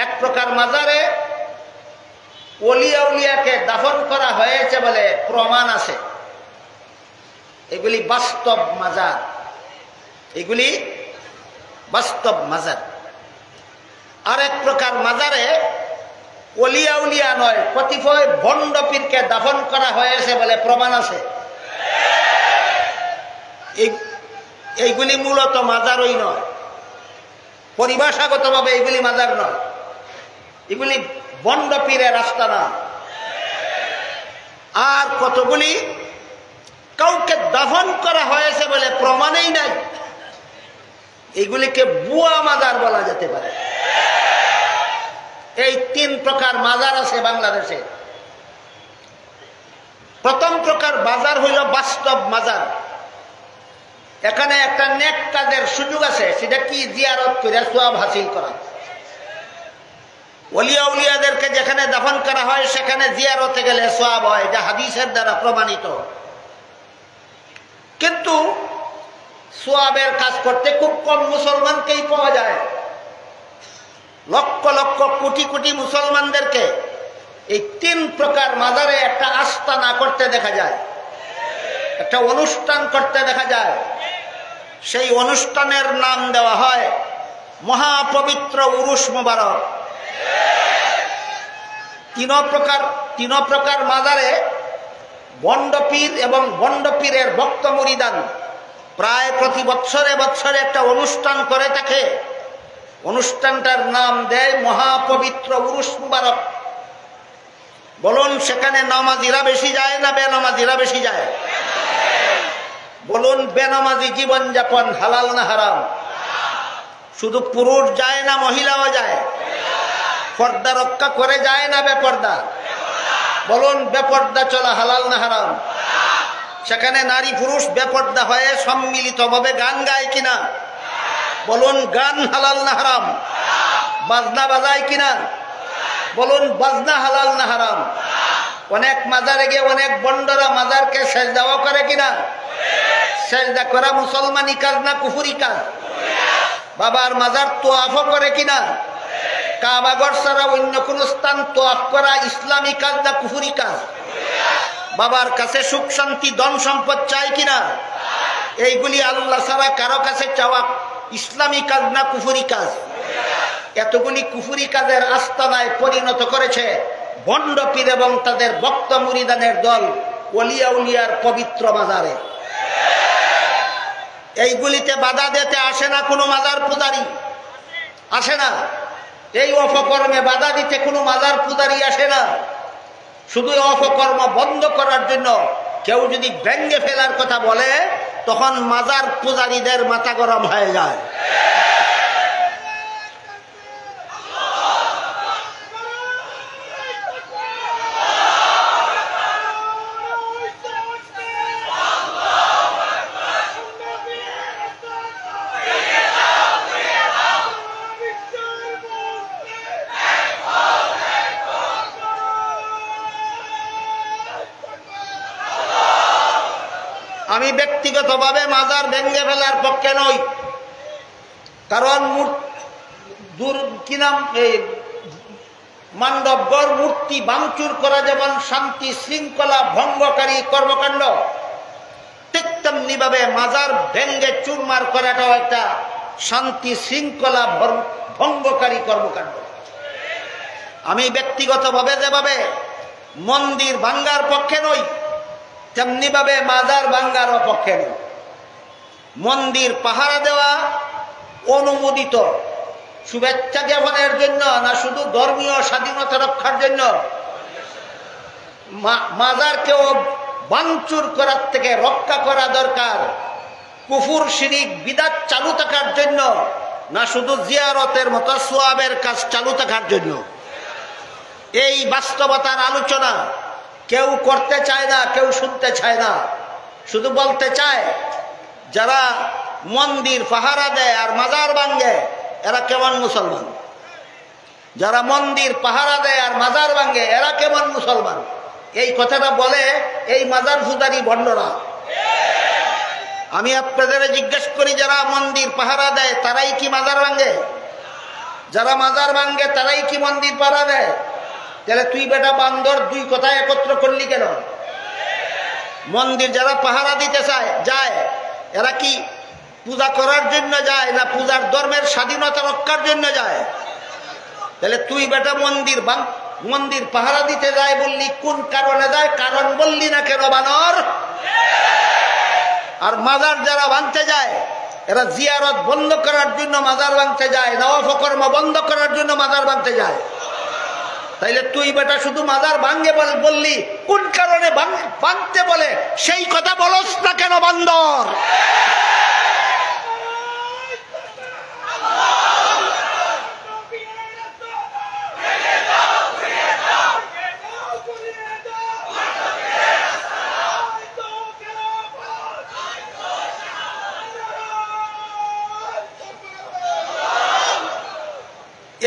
এক প্রকার মাজারে অলিয়া উলিয়াকে দাফন করা হয়েছে বলে প্রমাণ আছে, এগুলি বাস্তব মাজার, এগুলি বাস্তব মাজার। আর এক প্রকার মাজারে অলিয়া উলিয়া নয়, কতিপয় ভণ্ড পীরকে দাফন করা হয়েছে বলে প্রমাণ আছে, এইগুলি মূলত মাজারই নয়, পরিভাষাগতভাবে এগুলি মাজার নয়, এগুলি ভণ্ড পীরের আস্তানা। আর কতগুলি কাউকে দাফন করা হয়েছে বলে প্রমাণই নাই, এগুলিকে বুয়া মাজার বলা যেতে পারে। এই তিন প্রকার মাজার আছে বাংলাদেশে। প্রথম প্রকার মাজার হইল বাস্তব মাজার। এখানে একটা নেক কাজের সুযোগ আছে, সেটা কি? জিয়ারত করে সওয়াব হাসিল করা। ওলিয়া উলিয়াদেরকে যেখানে দাফন করা হয় সেখানে জিয়ারতে গেলে সওয়াব হয়, এটা হাদিসের দ্বারা প্রমাণিত। কিন্তু সওয়াবের কাজ করতে খুব কম মুসলমানকেই পাওয়া যায়। লক্ষ লক্ষ কোটি কোটি মুসলমানদেরকে এই তিন প্রকার মাজারে একটা আস্তানা করতে দেখা যায়, একটা অনুষ্ঠান করতে দেখা যায়। সেই অনুষ্ঠানের নাম দেওয়া হয় মহাপবিত্র উরুস মুবারক। তিন প্রকার মাজারে ভণ্ড পীর এবং ভণ্ড পীরের ভক্ত মুরিদান প্রায় প্রতি বৎসরে বৎসরে একটা অনুষ্ঠান করে থাকে। অনুষ্ঠানটার নাম দেয় মহাপবিত্র উরুস মুবারক। বলুন, সেখানে নামাজিরা বেশি যায় না বেনামাজিরা বেশি যায়? বলুন, বেনামাজি জীবনযাপন হালাল না হারাম? শুধু পুরুষ যায় না মহিলাও যায়? পর্দা রক্ষা করে যায় না বেপর্দা? বলুন, বেপর্দা চলা হালাল না হারাম? সেখানে নারী পুরুষ বেপর্দা হয়ে সম্মিলিতভাবে গান গায় কিনা? বলুন, গান হালাল না হারাম? বাজনা বাজায় কিনা? বলুন, বাজনা হালাল না হারাম? অনেক মাজারে গিয়ে অনেক বন্ডরা মাজারকে সেজদাও করে কিনা? সেজদা করা মুসলমানি কাজ না কুফরি কাজ? বাবার মাজার তোয়াফও করে কিনা? কাবাগর ছাড়া অন্য কোন স্থান তোয়াফ করা ইসলামী কাজ না কুফরি কাজ? বাবার কাছে সুখ শান্তি ধন সম্পদ চাই কিনা? এইগুলি আল্লাহ ছাড়া কারো কাছে চাওয়া ইসলামী কাজ না কুফরি কাজ? এতগুলি কুফরি কাজের আস্তানায় পরিণত করেছে ভণ্ড পীর এবং তাদের ভক্ত মুরিদানের দল ওলিয়া উলিয়ার পবিত্র মাজারে। এইগুলিতে বাধা দিতে আসে না কোনো মাজার পূজারি, আসে না। এই অপকর্মে বাধা দিতে কোনো মাজার পূজারি আসে না। শুধু অপকর্ম বন্ধ করার জন্য কেউ যদি ভেঙ্গে ফেলার কথা বলে, তখন মাজার পূজারীদের মাথা গরম হয়ে যায়। আমি ব্যক্তিগতভাবে মাজার ভেঙ্গে ফেলার পক্ষে নই, কারণ মান্ডবগড় মূর্তি ভাঙচুর করা যেমন শান্তি শৃঙ্খলা ভঙ্গকারী কর্মকাণ্ড, ঠিক তেমনি ভাবে মাজার ভেঙ্গে চুরমার করাটাও একটা শান্তি শৃঙ্খলা ভঙ্গকারী কর্মকাণ্ড। আমি ব্যক্তিগতভাবে যেভাবে মন্দির ভাঙ্গার পক্ষে নই, তেমনি ভাবে মাজার ভাঙ্গার পক্ষে নই। মন্দির পাহারা দেওয়া অনুমোদিত, শুভেচ্ছা জ্ঞাপনের জন্য না শুধু ধর্মীয় স্বাধীনতা রক্ষার জন্য? মাজারকেও ভাঙচুর করার থেকে রক্ষা করা দরকার কুফর শিরিক বিদআত চালু থাকার জন্য, না শুধু জিয়ারতের মতো সোয়াবের কাজ চালু থাকার জন্য? এই বাস্তবতার আলোচনা কেউ করতে চায় না, কেউ শুনতে চায় না। শুধু বলতে চায় যারা মন্দির পাহারা দেয় আর মাজার ভাঙে এরা কেমন মুসলমান, যারা মন্দির পাহারা দেয় আর মাজার ভাঙে এরা কেমন মুসলমান। এই কথাটা বলে এই মাজার পূজারী ভণ্ডরা। আমি আপনাদের জিজ্ঞেস করি, যারা মন্দির পাহারা দেয় তারাই কি মাজার ভাঙে? যারা মাজার ভাঙে তারাই কি মন্দির পাহারা দেয়? তাহলে তুই বেটা বান্দর দুই কথা একত্র করলি কেন? মন্দির যারা পাহারা দিতে যায় এরা কি পূজা করার জন্য যায় না পূজার ধর্মের স্বাধীনতা রক্ষার জন্য যায়? তাহলে তুই বেটা মন্দির পাহারা দিতে যায় বললি, কোন কারণে যায় কারণ বললি না কেন বানর? আর মাজার যারা ভাঙতে যায় এরা জিয়ারত বন্ধ করার জন্য মাজার ভাঙতে যায়, নওয়াফকর্ম বন্ধ করার জন্য মাজার ভাঙতে যায়। তাইলে তুই বেটা শুধু মাজার ভাঙে বললি, কোন কারণে ভাঙতে বলে সেই কথা বলস না কেন বান্দর?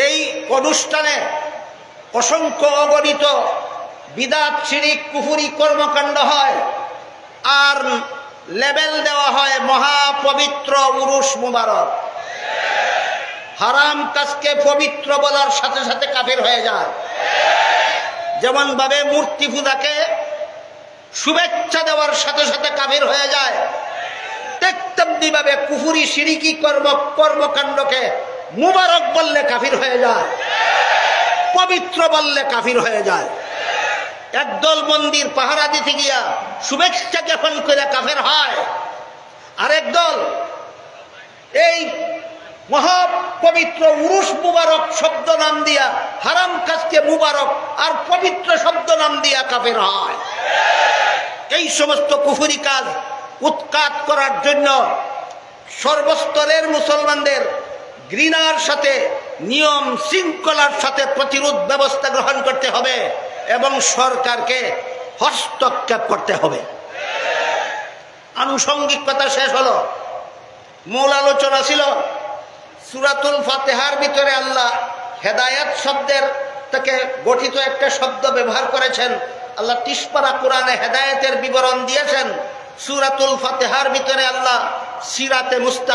এই অনুষ্ঠানে অসংখ্য অগণিত বিদআত শিরিক কুফরি কর্মকাণ্ড হয় আর লেবেল দেওয়া হয় মহাপবিত্র উরুস মুবারক। হারাম কাজকে পবিত্র বলার সাথে সাথে কাফের হয়ে যায়। যেমন ভাবে মূর্তি পূজাকে শুভেচ্ছা দেওয়ার সাথে সাথে কাফের হয়ে যায়, তেমনি ভাবে কুফরি শিরিকি কর্মকাণ্ডকে মুবারক বললে কাফির হয়ে যায়, পবিত্র বললে কাফির হয়ে যায়। একদল মন্দির পাহারা দিতে গিয়া শুভেচ্ছা জ্ঞাপন করে কাফের হয়, আরেক দল এই মহাপবিত্র উরুস মুবারক শব্দ নাম দিয়া হারাম কাজকে মুবারক আর পবিত্র শব্দ নাম দিয়া কাফের হয়। এই সমস্ত কুফরি কাজ উৎখাত করার জন্য সর্বস্তরের মুসলমানদের ঘৃণার সাথে নিয়ম শৃঙ্খলার সাথে প্রতিরোধ ব্যবস্থা গ্রহণ করতে হবে এবং সরকারকে হস্তক্ষেপ করতে হবে। আনুষঙ্গিক কথা শেষ হলো। মূল আলোচনা ছিল সূরাতুল ফাতিহার ভিতরে আল্লাহ হেদায়েত শব্দের থেকে গঠিত একটা শব্দ ব্যবহার করেছেন। আল্লাহ ৩০ পারা কোরআনে হেদায়েতের বিবরণ দিয়েছেন। সূরাতুল ফাতিহার ভিতরে আল্লাহ সিরাতে মুস্তাকিম